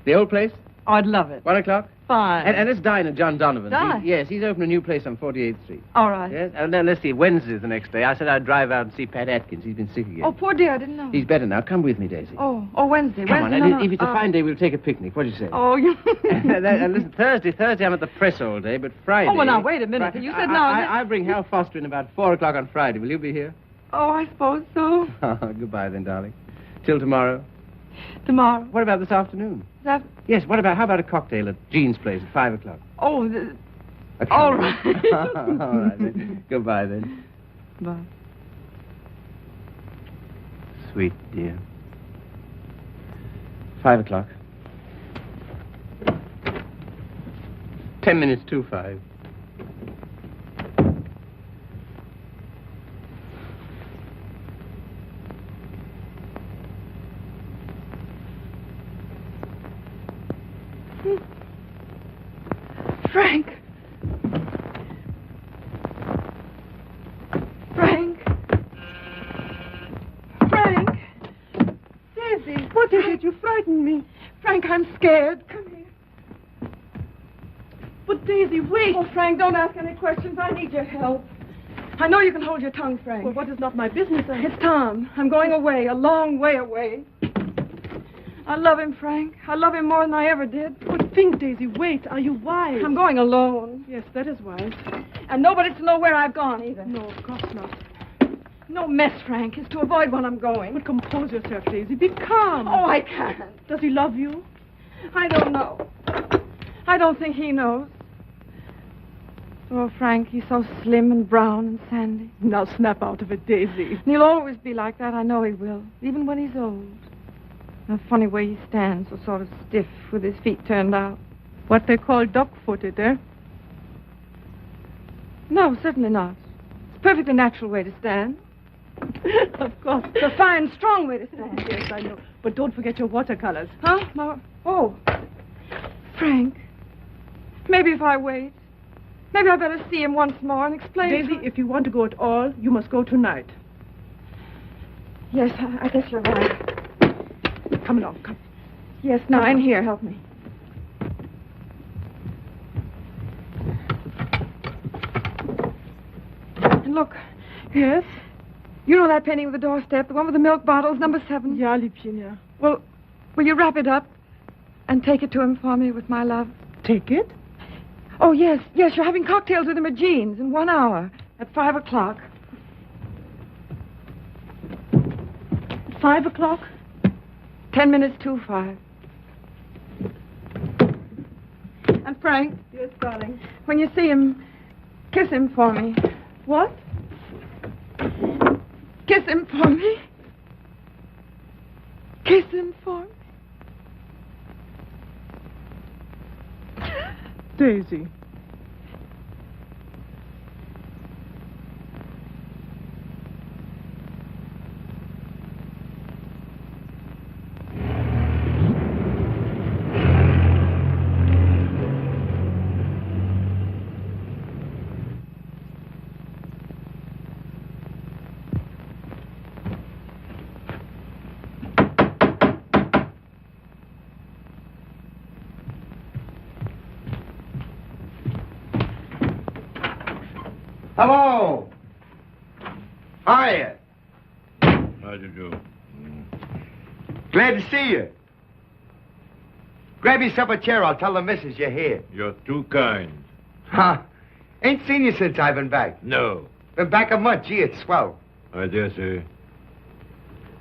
The old place? Oh, I'd love it. 1 o'clock? Fine. And let's dine at John Donovan's. Dine? Yes, he's opened a new place on 48th Street. All right. Yes? And then let's see, Wednesday's the next day. I said I'd drive out and see Pat Atkins. He's been sick again. Oh, poor dear, I didn't know. He's better now. Come with me, Daisy. Oh, Wednesday. Come on, Wednesday. and No, if it's a no, fine day, we'll take a picnic. What do you say? Oh, you... And listen, Thursday I'm at the press all day, but Friday... Oh, well, now, wait a minute. You said now... I bring Hal Foster in about 4 o'clock on Friday. Will you be here? Oh, I suppose so. Goodbye then, darling. Till tomorrow. Tomorrow. What about this afternoon? That... Yes, how about a cocktail at Jean's place at 5 o'clock? Oh, Okay. all right. All right, then. Goodbye, then. Bye. Sweet dear. 5 o'clock. 10 minutes to 5. Frank. Frank. Frank. Daisy. What is it? You frightened me. Frank, I'm scared. Come here. But, Daisy, wait. Oh, Frank, don't ask any questions. I need your help. I know you can hold your tongue, Frank. Well, what is not my business? It's Tom. I'm going away, a long way away. I love him, Frank. I love him more than I ever did. But think, Daisy, wait. Are you wise? I'm going alone. Yes, that is wise. And nobody's to know where I've gone, either. No, of course not. No mess, Frank. It's to avoid when I'm going. But compose yourself, Daisy. Be calm. Oh, I can't. Does he love you? I don't know. I don't think he knows. Oh, Frank, he's so slim and brown and sandy. Now snap out of it, Daisy. And he'll always be like that. I know he will, even when he's old. The funny way he stands, so sort of stiff, with his feet turned out. What they call duck-footed, eh? No, certainly not. It's a perfectly natural way to stand. Of course. It's a fine, strong way to stand. Yes, I know. But don't forget your watercolors. Huh? No. Oh. Frank, maybe if I wait, maybe I better see him once more and explain... Daisy, if you want to go at all, you must go tonight. Yes, I guess you're right. Come along, come. Yes, now, in here, help me. And look. Yes? You know that painting of the doorstep, the one with the milk bottles, number 7? Ja, Liebchen, ja. Well, will you wrap it up and take it to him for me with my love? Take it? Oh, yes, you're having cocktails with him at Jean's in 1 hour at 5 o'clock. 5 o'clock? 10 minutes to 5. And Frank. Yes, darling. When you see him, kiss him for me. What? Kiss him for me. Kiss him for me. Daisy. Hello. Hiya. How do you do? Glad to see you. Grab yourself a chair. I'll tell the missus you're here. You're too kind. Huh? Ain't seen you since I've been back. No. Been back a month. Gee, it's swell. I dare say.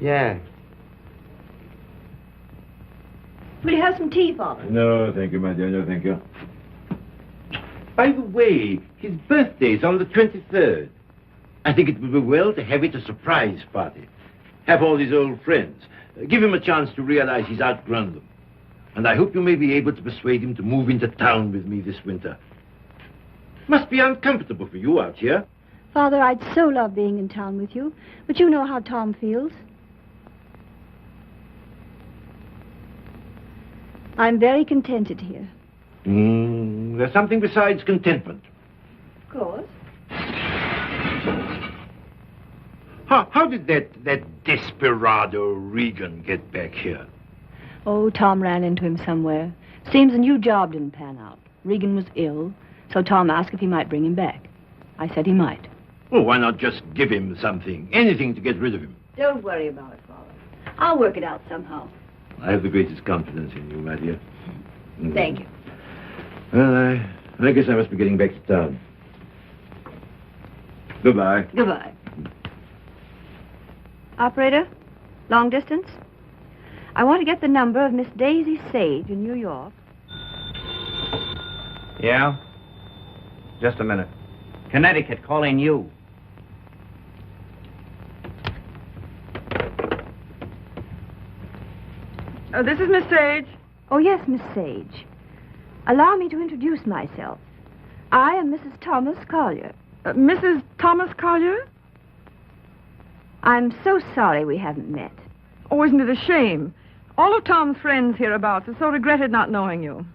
Yeah. Will you have some tea, Father? No, thank you, my dear. No, thank you. By the way, his birthday's on the 23rd. I think it would be well to have it a surprise party. Have all his old friends. Give him a chance to realize he's outgrown them. And I hope you may be able to persuade him to move into town with me this winter. Must be uncomfortable for you out here. Father, I'd so love being in town with you, but you know how Tom feels. I'm very contented here. There's something besides contentment. Of course. How did that desperado Regan get back here? Oh, Tom ran into him somewhere. Seems a new job didn't pan out. Regan was ill, so Tom asked if he might bring him back. I said he might. Well, why not just give him something? Anything to get rid of him. Don't worry about it, Father. I'll work it out somehow. I have the greatest confidence in you, my dear. Thank you. Well, I guess I must be getting back to town. Goodbye. Goodbye. Operator, long distance? I want to get the number of Miss Daisy Sage in New York. Yeah? Just a minute. Connecticut, calling you. This is Miss Sage. Oh, yes, Miss Sage. Allow me to introduce myself. I am Mrs. Thomas Collier. Mrs. Thomas Collier? I'm so sorry we haven't met. Oh, isn't it a shame? All of Tom's friends hereabouts have so regretted not knowing you.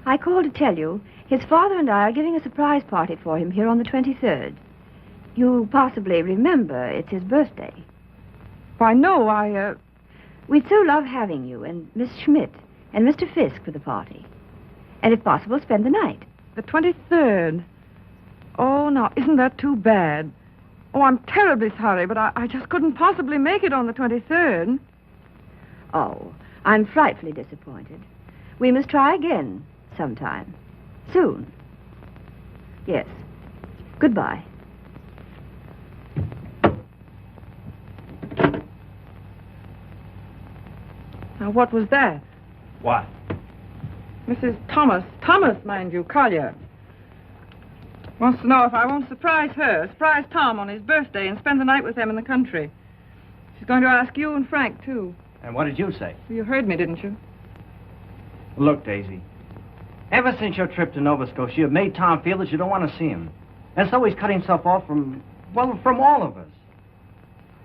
I called to tell you his father and I are giving a surprise party for him here on the 23rd. You possibly remember it's his birthday. Why, no, We'd so love having you and Miss Schmidt and Mr. Fisk for the party. And if possible, spend the night. The 23rd. Oh, now, isn't that too bad? Oh, I'm terribly sorry, but I just couldn't possibly make it on the 23rd. Oh, I'm frightfully disappointed. We must try again sometime. Soon. Yes. Goodbye. Now, what was that? What? Mrs. Thomas, mind you, Collier. Wants to know if I won't surprise Tom on his birthday and spend the night with them in the country. She's going to ask you and Frank, too. And what did you say? You heard me, didn't you? Look, Daisy, ever since your trip to Nova Scotia, you've made Tom feel that you don't want to see him. And so he's cut himself off from all of us.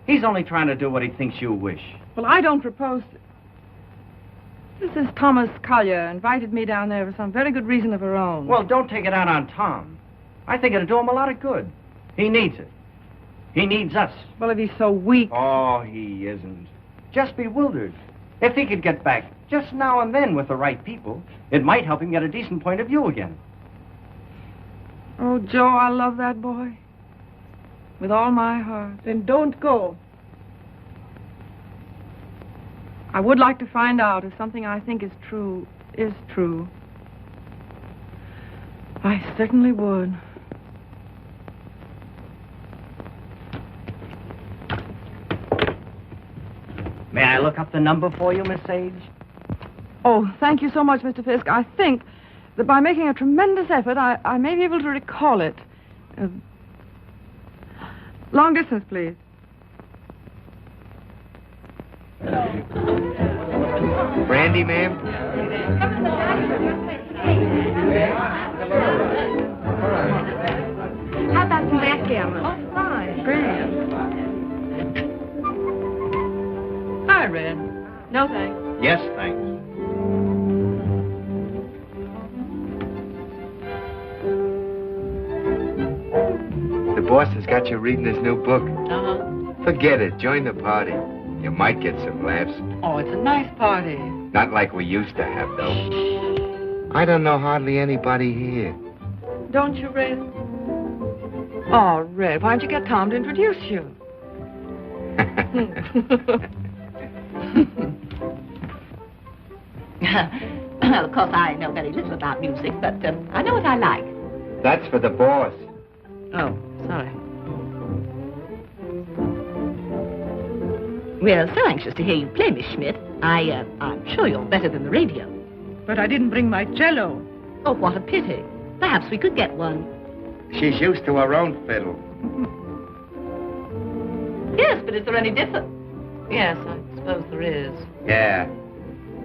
He's only trying to do what he thinks you wish. Well, I don't propose to... This is Thomas Collier invited me down there for some very good reason of her own. Well, don't take it out on Tom. I think it'll do him a lot of good. He needs it. He needs us. Well, if he's so weak... Oh, he isn't. Just bewildered. If he could get back just now and then with the right people, it might help him get a decent point of view again. Oh, Joe, I love that boy. With all my heart. Then don't go. I would like to find out if something I think is true. I certainly would. May I look up the number for you, Miss Sage? Oh, thank you so much, Mr. Fisk. I think that by making a tremendous effort, I may be able to recall it. Long distance, please. Brandy, ma'am? How about some backgammon? Oh, fine. Grand. Hi, Red. No, thanks. Yes, thanks. The boss has got you reading his new book. Uh-huh. Forget it. Join the party. You might get some laughs. Oh, it's a nice party. Not like we used to have, though. I don't know hardly anybody here. Don't you, Red? Oh, Red, why don't you get Tom to introduce you? Well, of course, I know very little about music, but I know what I like. That's for the boss. Oh, sorry. We're so anxious to hear you play, Miss Schmidt. I'm sure you're better than the radio. But I didn't bring my cello. Oh, what a pity. Perhaps we could get one. She's used to her own fiddle. Yes, but is there any difference? Yes, I suppose there is. Yeah.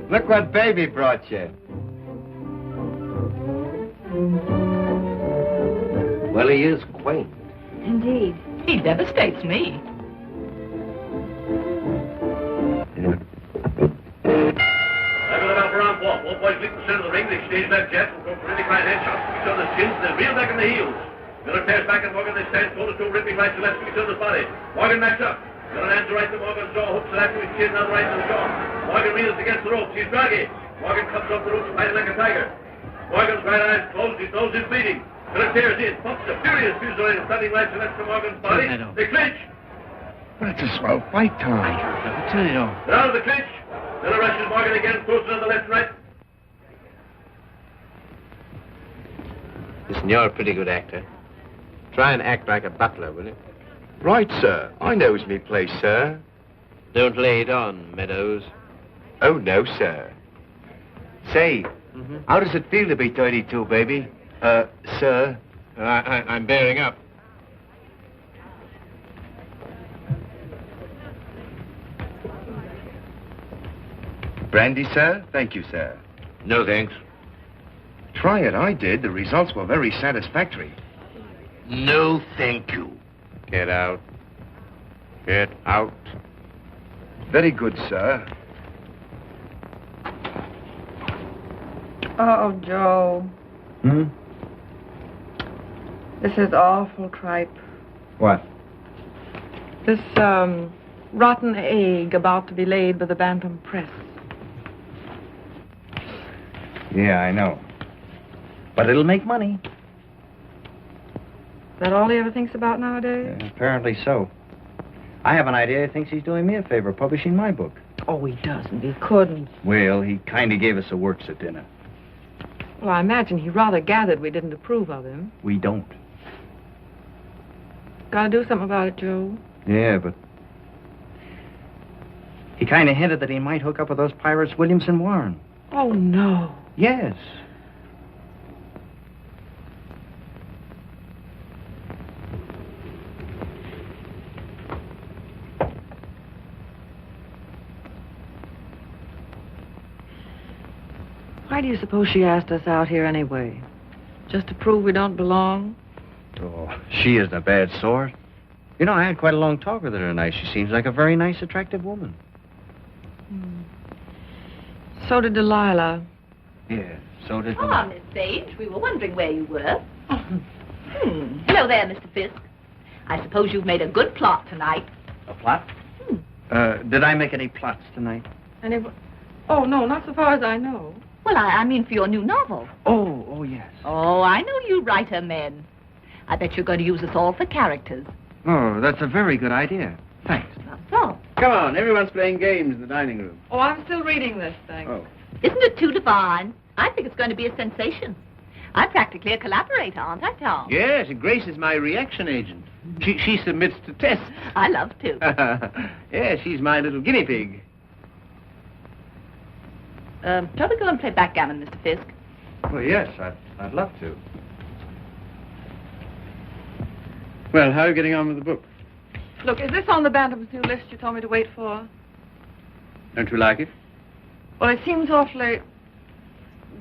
Look what Baby brought you. Well, he is quaint. Indeed. He devastates me. Both boys leap the center of the ring, they exchange that jab and go for ripping right hand shots to each other's chins, then reel back in the heels. Miller tears back and Morgan, they stand toe-to-toe, ripping right to left to each other's body. Morgan backs up. Miller hands the right to Morgan's jaw, hooks it after his chin, now the right to the jaw. Morgan reels against the ropes, he's draggy. Morgan comes off the ropes, fighting like a tiger. Morgan's right eye's closed, his nose is bleeding. Miller tears in, pumps a furious fusillade of standing right to left to Morgan's body. They clinch. Well, it's a swell fight, Tom. I'll tell you. They're out of the clinch. Miller rushes Morgan again, throws it on the left and right. Listen, you're a pretty good actor. Try and act like a butler, will you? Right, sir. I knows me place, sir. Don't lay it on, Meadows. Oh, no, sir. Say, how does it feel to be 32, baby? Sir? I'm bearing up. Brandy, sir? Thank you, sir. No, thanks. Try it. I did. The results were very satisfactory. No, thank you. Get out. Get out. Very good, sir. Oh, Joe. This is awful tripe. What? This, rotten egg about to be laid by the Bantam Press. Yeah, I know. But it'll make money. Is that all he ever thinks about nowadays? Yeah, apparently so. I have an idea he thinks he's doing me a favor, publishing my book. Oh, he doesn't. He couldn't. Well, he kind of gave us a works at dinner. Well, I imagine he rather gathered we didn't approve of him. We don't. Gotta do something about it, Joe. Yeah, but... He kind of hinted that he might hook up with those pirates, Williamson Warren. Oh, no. Yes. Why do you suppose she asked us out here anyway? Just to prove we don't belong? Oh, she isn't a bad sort. You know, I had quite a long talk with her tonight. She seems like a very nice, attractive woman. So did Delilah. Yeah, so did... Ah, Miss Sage, we were wondering where you were. Hello there, Mr. Fisk. I suppose you've made a good plot tonight. A plot? Did I make any plots tonight? Oh, no, not so far as I know. Well, I mean for your new novel. Oh, yes. Oh, I know you writer men. I bet you're going to use us all for characters. Oh, that's a very good idea. Thanks. So, Come on, everyone's playing games in the dining room. Oh, I'm still reading this thing. Oh. isn't it too divine? I think it's going to be a sensation. I'm practically a collaborator, aren't I, Tom? Yes, Grace is my reaction agent. She submits to tests. I love to. Yeah, she's my little guinea pig. Shall we go and play backgammon, Mr. Fisk? Well, yes, I'd love to. Well, how are you getting on with the book? Look, is this on the Bantam's new list you told me to wait for? Don't you like it? Well, it seems awfully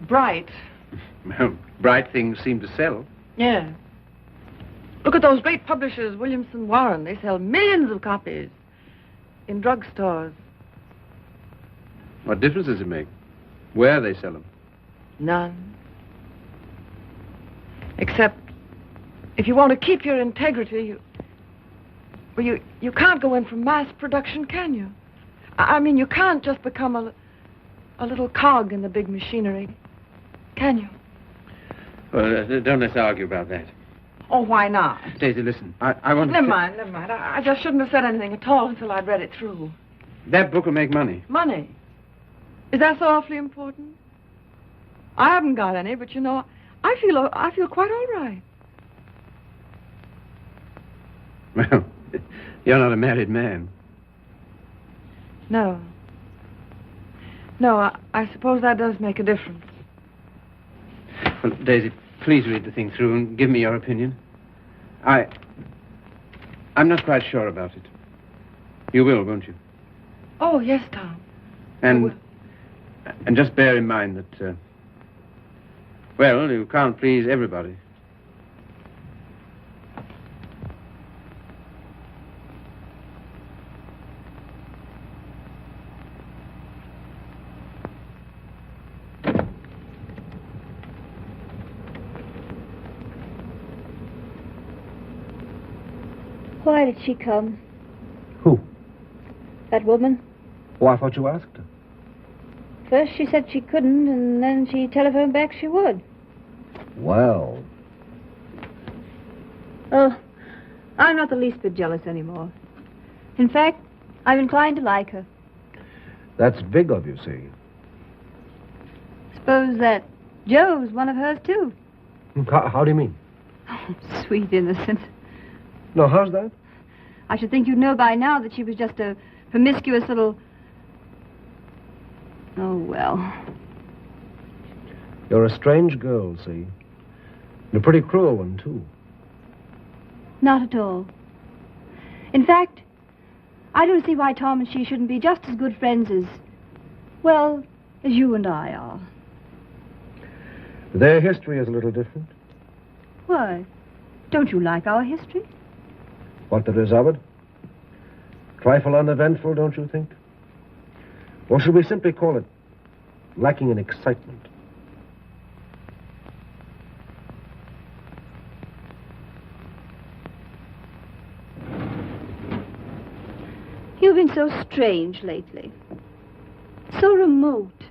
bright. Well, bright things seem to sell. Yeah. Look at those great publishers, Williamson Warren. They sell millions of copies in drugstores. What difference does it make? Where they sell them? None. Except, if you want to keep your integrity, you can't go in for mass production, can you? I mean, you can't just become a little cog in the big machinery, can you? Well, don't let's argue about that. Oh, why not? Daisy, listen. I want to... Never mind, never mind. I just shouldn't have said anything at all until I'd read it through. That book will make money. Money? Is that so awfully important? I haven't got any, but you know, I feel quite all right. Well, you're not a married man. No. No, I suppose that does make a difference. Well, Daisy, please read the thing through and give me your opinion. I'm not quite sure about it. You will, won't you? Oh, yes, Tom. And just bear in mind that, well, you can't please everybody. Why did she come? Who? That woman. Oh, I thought you asked her. First she said she couldn't, and then she telephoned back she would. Well. Oh, I'm not the least bit jealous anymore. In fact, I'm inclined to like her. That's big of you, see. Suppose that Joe's one of hers, too. How do you mean? Oh, sweet innocent. No, how's that? I should think you'd know by now that she was just a promiscuous little... Oh, well. You're a strange girl, see. And a pretty cruel one, too. Not at all. In fact, I don't see why Tom and she shouldn't be just as good friends as, well, as you and I are. Their history is a little different. Why? Don't you like our history? What there is of it? Trifle uneventful, don't you think? Or should we simply call it lacking in excitement? You've been so strange lately. So remote.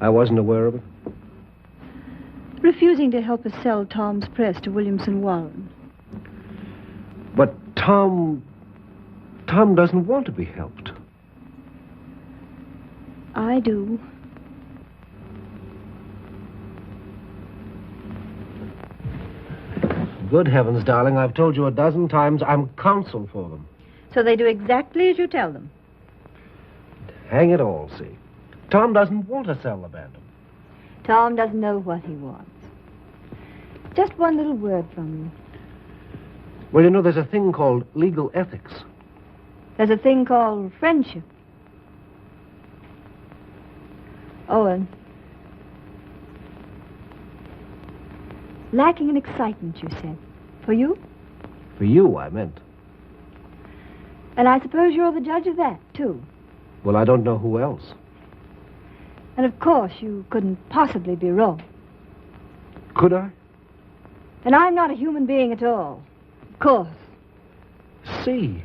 I wasn't aware of it. Refusing to help us sell Tom's press to Williamson Warren. But Tom doesn't want to be helped. I do. Good heavens, darling, I've told you a dozen times I'm counsel for them. So they do exactly as you tell them. Hang it all, see. Tom doesn't want to sell the Bantam. Tom doesn't know what he wants. Just one little word from you. Well, you know, there's a thing called legal ethics. There's a thing called friendship. Owen. Lacking in excitement, you said. For you? For you, I meant. And I suppose you're the judge of that, too. Well, I don't know who else. And of course, you couldn't possibly be wrong. Could I? And I'm not a human being at all. Of course. See.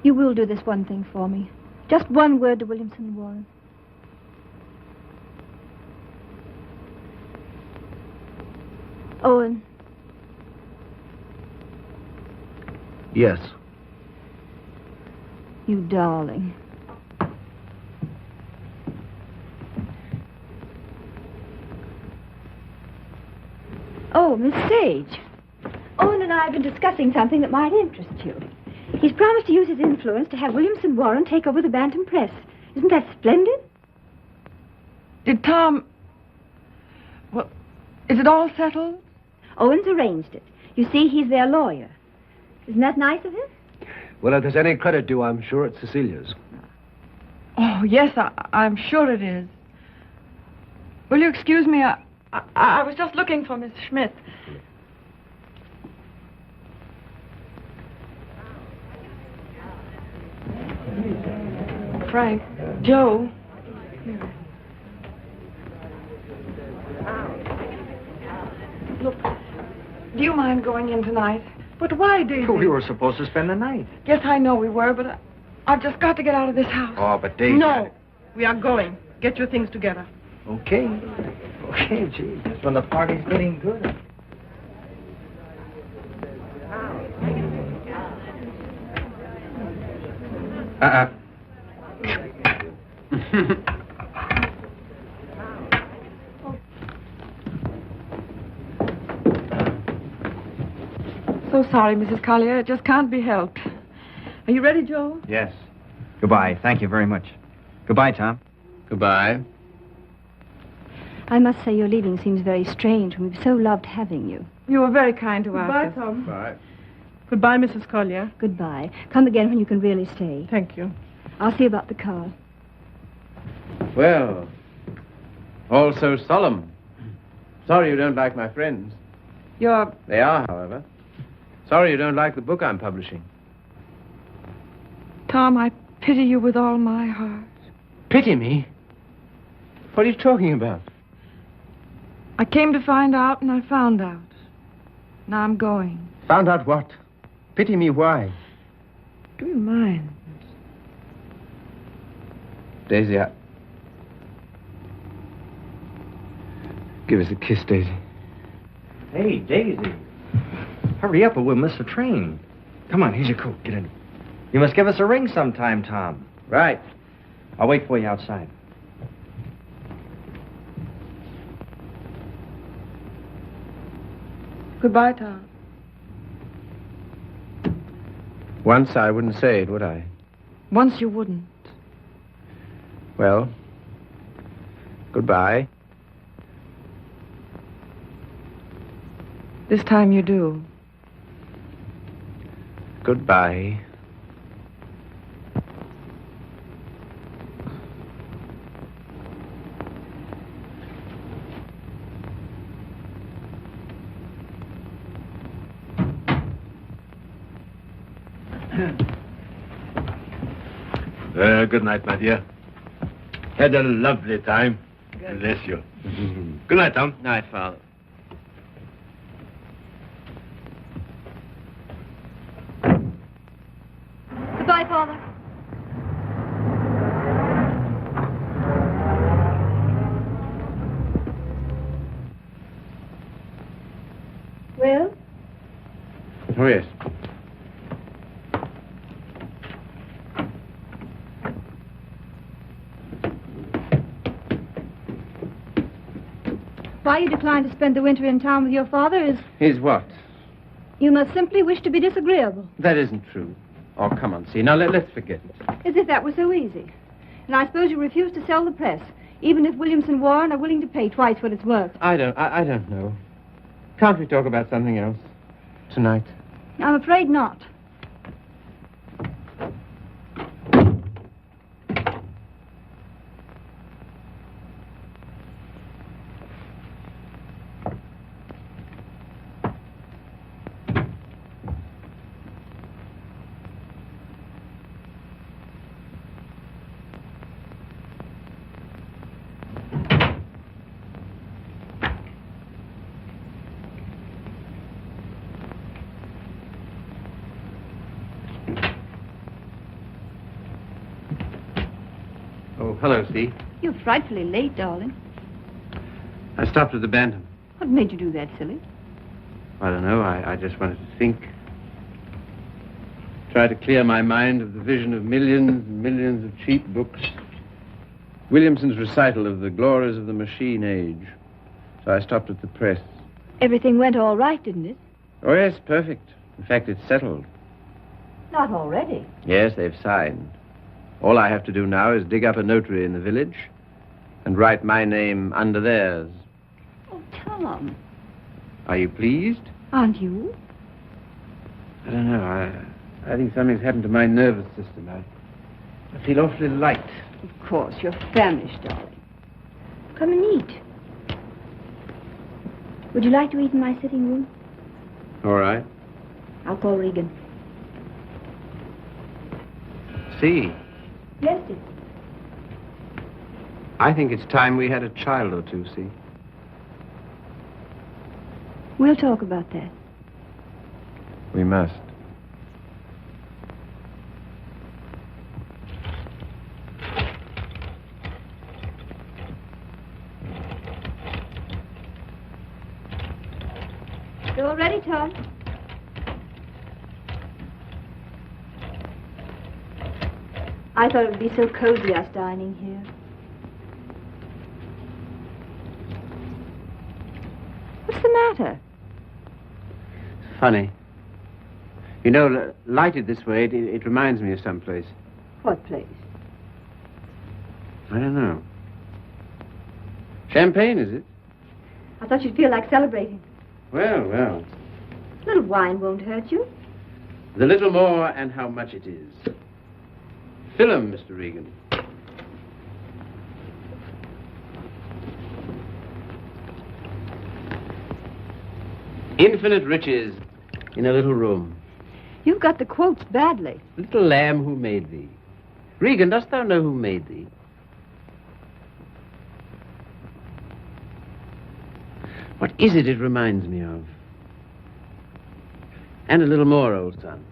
You will do this one thing for me. Just one word to Williamson Warren. Owen. Yes. You darling. Oh, Miss Sage. Owen and I have been discussing something that might interest you. He's promised to use his influence to have Williamson Warren take over the Bantam Press. Isn't that splendid? Did Tom... Well, is it all settled? Owen's arranged it. You see, he's their lawyer. Isn't that nice of him? Well, if there's any credit due, I'm sure it's Cecilia's. Oh, yes, I'm sure it is. Will you excuse me? I was just looking for Miss Schmidt. Frank, Joe. Look, do you mind going in tonight? But why, Daisy? We were supposed to spend the night. Yes, I know we were, but I've just got to get out of this house. Oh, but Daisy... No, we are going. Get your things together. Okay. Okay, gee. Just when the party's getting good. So sorry, Mrs. Collier. It just can't be helped. Are you ready, Joe? Yes. Goodbye. Thank you very much. Goodbye, Tom. Goodbye. I must say your leaving seems very strange. We've so loved having you. You were very kind to Goodbye, ask us. Tom. Bye. Goodbye, Mrs. Collier. Goodbye. Come again when you can really stay. Thank you. I'll see about the car. Well, all so solemn. Sorry you don't like my friends. They are, however. Sorry you don't like the book I'm publishing. Tom, I pity you with all my heart. Pity me? What are you talking about? I came to find out, and I found out. Now I'm going. Found out what? Pity me why? Do you mind? Daisy, give us a kiss, Daisy. Hey, Daisy. Hurry up or we'll miss the train. Come on, here's your coat. Get in. You must give us a ring sometime, Tom. Right. I'll wait for you outside. Goodbye, Tom. Once I wouldn't say it, would I? Once you wouldn't. Well, goodbye. This time you do. Goodbye. Good night, my dear. Had a lovely time. Bless you. Good night, Tom. Night, Father. Goodbye, Father. Well? Oh, yes. Why you decline to spend the winter in town with your father is Is what? you must simply wish to be disagreeable. That isn't true. Oh, come on, see. Now, let's forget it. As if that were so easy. And I suppose you refuse to sell the press, even if Williamson Warren are willing to pay twice what it's worth. I don't know. Can't we talk about something else tonight? I'm afraid not. Oh, hello, see. You're frightfully late, darling. I stopped at the Bantam. What made you do that, silly? I don't know. I just wanted to think. Try to clear my mind of the vision of millions and millions of cheap books. Williamson's recital of the glories of the machine age. So I stopped at the press. Everything went all right, didn't it? Oh, yes, perfect. In fact, it's settled. Not already. Yes, they've signed. All I have to do now is dig up a notary in the village and write my name under theirs. Oh, Tom. Are you pleased? Aren't you? I don't know. I think something's happened to my nervous system. I feel awfully light. Of course, you're famished, darling. Come and eat. Would you like to eat in my sitting room? All right. I'll call Regan. See, Yes, dear. I think it's time we had a child or two, see. We'll talk about that. We must. You all ready, Tom? I thought it would be so cozy us dining here. What's the matter? Funny. You know, lighted this way, it reminds me of some place. What place? I don't know. Champagne, is it? I thought you'd feel like celebrating. Well, well. A little wine won't hurt you. The little more and how much it is. Fill 'em, Mr. Regan. Infinite riches in a little room. You've got the quotes badly. Little lamb who made thee. Regan, dost thou know who made thee? What is it reminds me of? And a little more, old son.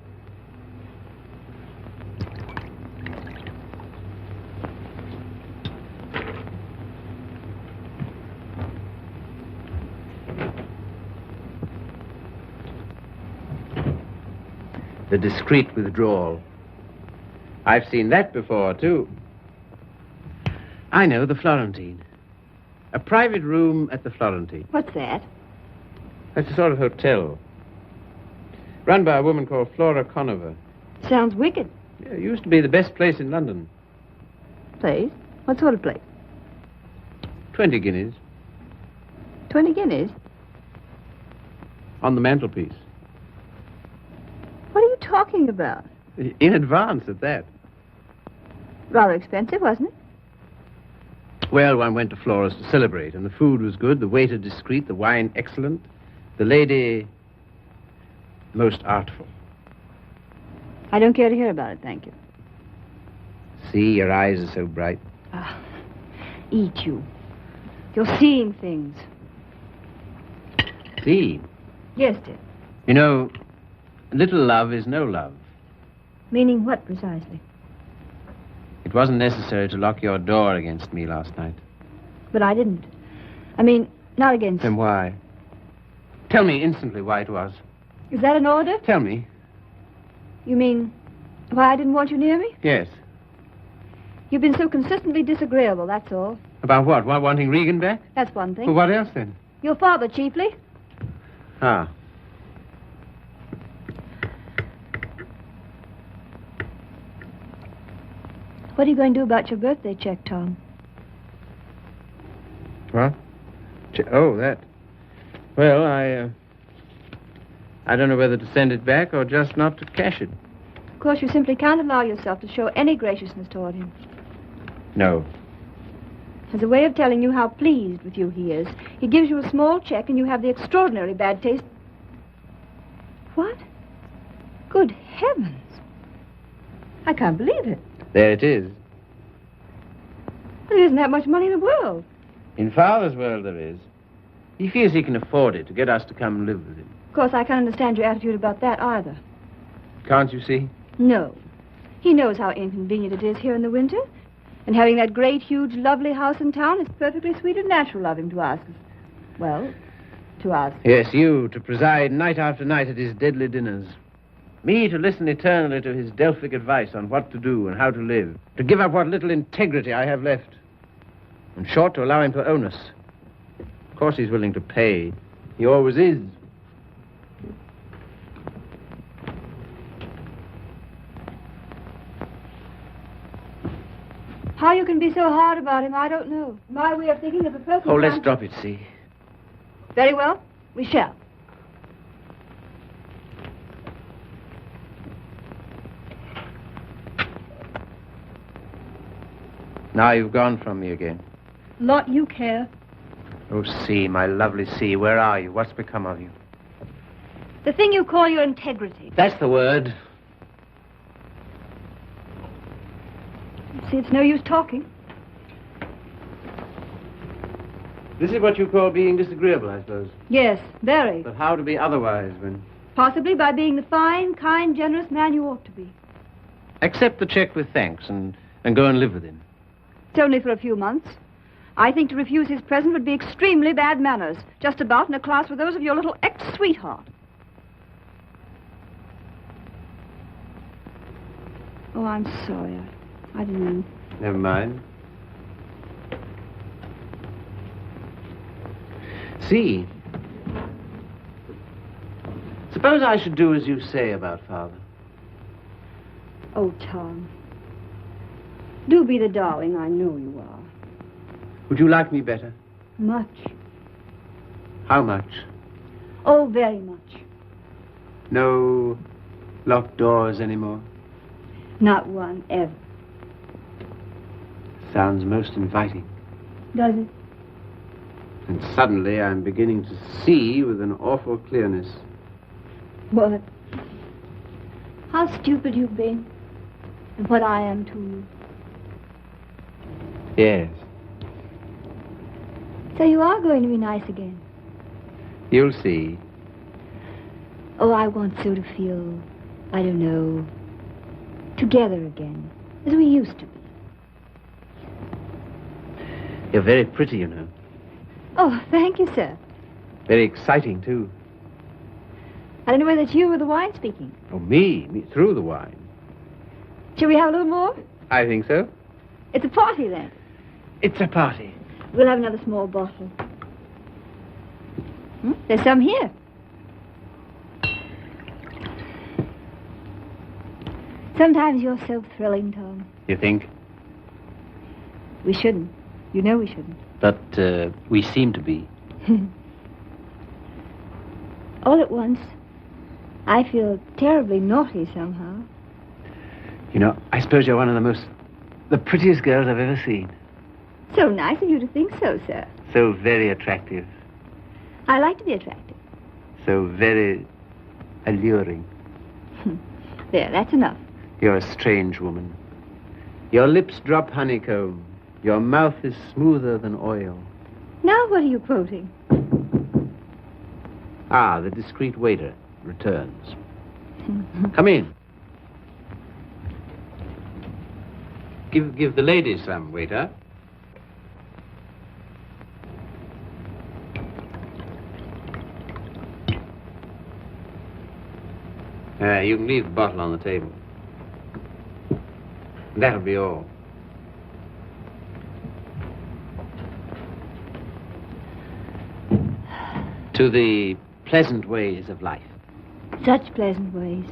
The discreet withdrawal. I've seen that before, too. I know, the Florentine. A private room at the Florentine. What's that? That's a sort of hotel. Run by a woman called Flora Conover. Sounds wicked. Yeah, it used to be the best place in London. Place? What sort of place? 20 guineas. 20 guineas? On the mantelpiece. What are you talking about? In advance at that. Rather expensive, wasn't it? Well, one went to Flora's to celebrate, and the food was good, the waiter discreet, the wine excellent, the lady most artful. I don't care to hear about it, thank you. See, your eyes are so bright. Ah, eat you. You're seeing things. See? Yes, dear. You know, little love is no love. Meaning what, precisely? It wasn't necessary to lock your door against me last night. But I didn't. I mean, not against... Then why? Tell me instantly why it was. Is that an order? Tell me. You mean why I didn't want you near me? Yes. You've been so consistently disagreeable, that's all. About what? Wanting Regan back? That's one thing. Well, what else, then? Your father, chiefly. Ah. What are you going to do about your birthday check, Tom? What? Oh, that. Well, I don't know whether to send it back or just not to cash it. Of course, you simply can't allow yourself to show any graciousness toward him. No. As a way of telling you how pleased with you he is, he gives you a small check and you have the extraordinary bad taste... What? Good heavens. I can't believe it. There it is. There isn't that much money in the world. In Father's world, there is. He feels he can afford it to get us to come live with him. Of course, I can't understand your attitude about that either. Can't you see? No. He knows how inconvenient it is here in the winter. And having that great, huge, lovely house in town is perfectly sweet and natural of him to ask us. Well, to ask. Yes, you, to preside night after night at his deadly dinners. Me to listen eternally to his Delphic advice on what to do and how to live. To give up what little integrity I have left. In short, to allow him to own us. Of course he's willing to pay. He always is. How you can be so hard about him, I don't know. My way of thinking of a person... Oh, let's drop it, see. Very well. We shall. Now you've gone from me again. Lot you care. Oh, C, my lovely C, where are you? What's become of you? The thing you call your integrity. That's the word. See, it's no use talking. This is what you call being disagreeable, I suppose. Yes, very. But how to be otherwise when... Possibly by being the fine, kind, generous man you ought to be. Accept the check with thanks and go and live with him. It's only for a few months. I think to refuse his present would be extremely bad manners. Just about in a class with those of your little ex-sweetheart. Oh, I'm sorry. I don't know. Never mind. See. Suppose I should do as you say about Father. Oh, Tom. Do be the darling I know you are. Would you like me better? Much. How much? Oh, very much. No locked doors anymore? Not one, ever. Sounds most inviting. Does it? And suddenly I'm beginning to see with an awful clearness. What? How stupid you've been. And what I am to you. Yes. So you are going to be nice again. You'll see. Oh, I want so to feel, I don't know, together again, as we used to be. You're very pretty, you know. Oh, thank you, sir. Very exciting, too. I don't know whether it's you or the wine speaking. Oh, me through the wine. Shall we have a little more? I think so. It's a party, then. It's a party. We'll have another small bottle. There's some here. Sometimes you're so thrilling, Tom. You think? We shouldn't. You know we shouldn't. But we seem to be. All at once, I feel terribly naughty somehow. You know, I suppose you're one of the prettiest girls I've ever seen. So nice of you to think so, sir. So very attractive. I like to be attractive. So very alluring. There, that's enough. You're a strange woman. Your lips drop honeycomb. Your mouth is smoother than oil. Now what are you quoting? Ah, the discreet waiter returns. Come in. Give the ladies some, waiter. You can leave the bottle on the table. That'll be all. To the pleasant ways of life. Such pleasant ways.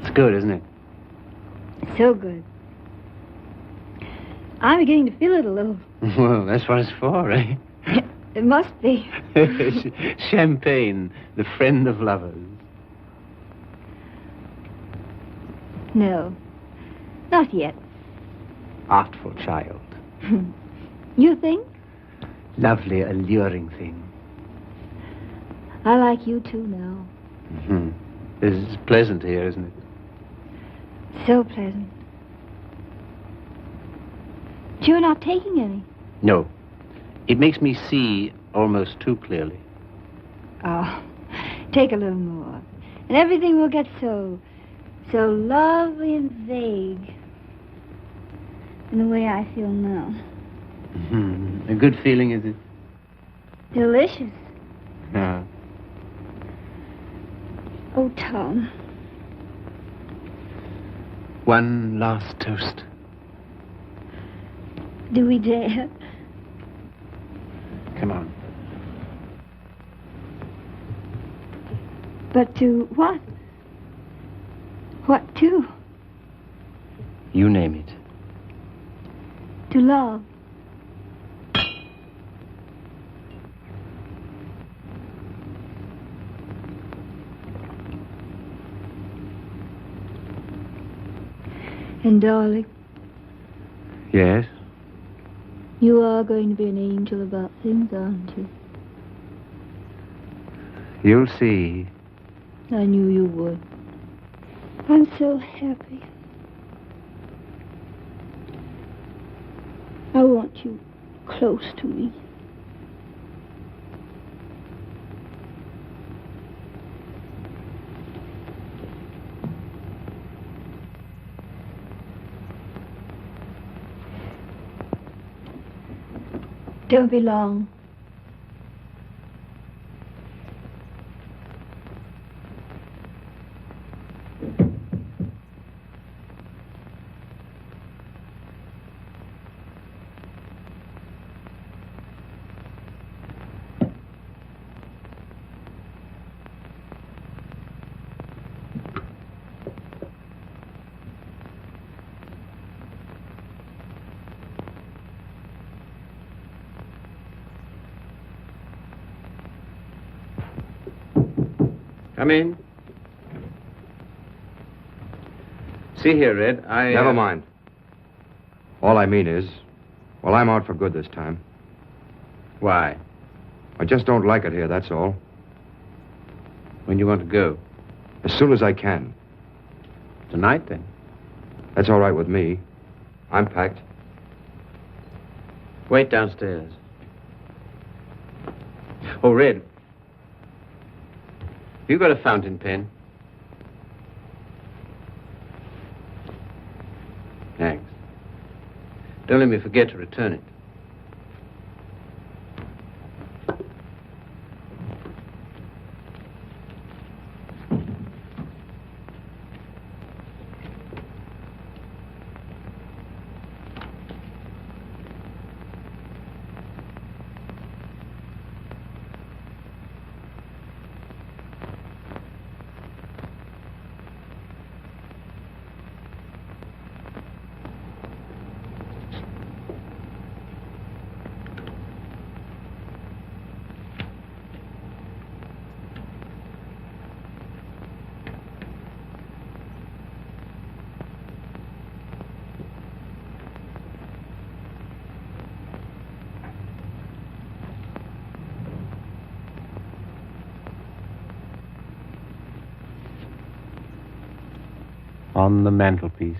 It's good, isn't it? So good. I'm beginning to feel it a little. Well, that's what it's for, eh? It must be. Champagne, the friend of lovers. No, not yet. Artful child. You think? Lovely, alluring thing. I like you too now. Mm-hmm. This is pleasant here, isn't it? So pleasant. But you're not taking any. No. It makes me see almost too clearly. Oh, take a little more. And everything will get so lovely and vague. In the way I feel now. Mm-hmm. A good feeling, is it? Delicious. Yeah. Oh, Tom. One last toast. Do we dare? Come on. But to what? What to? You name it. To love. And darling, Yes? you are going to be an angel about things, aren't you? You'll see. I knew you would. I'm so happy. I want you close to me. Don't be long. Come in. See here, Red, Never mind. All I mean is, well, I'm out for good this time. Why? I just don't like it here, that's all. When do you want to go? As soon as I can. Tonight, then? That's all right with me. I'm packed. Wait downstairs. Oh, Red. Have you got a fountain pen? Thanks. Don't let me forget to return it. On the mantelpiece.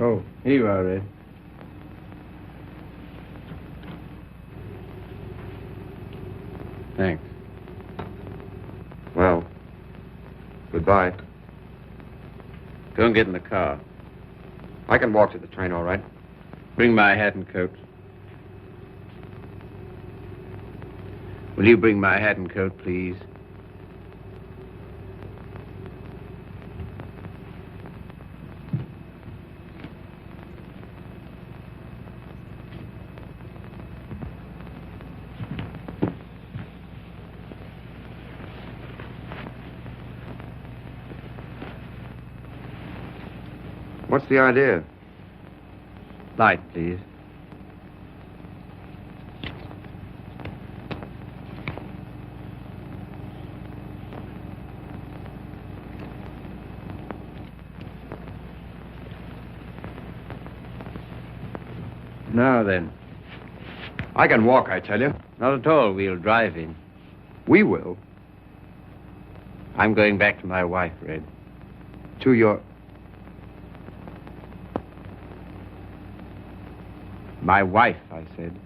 Oh, here you are, Red. Thanks. Well, goodbye. Go and get in the car. I can walk to the train, all right. Bring my hat and coat. Will you bring my hat and coat, please? What's the idea? Light, please. Now then. I can walk, I tell you. Not at all. We'll drive in. We will. I'm going back to my wife, Red. To your... My wife, I said.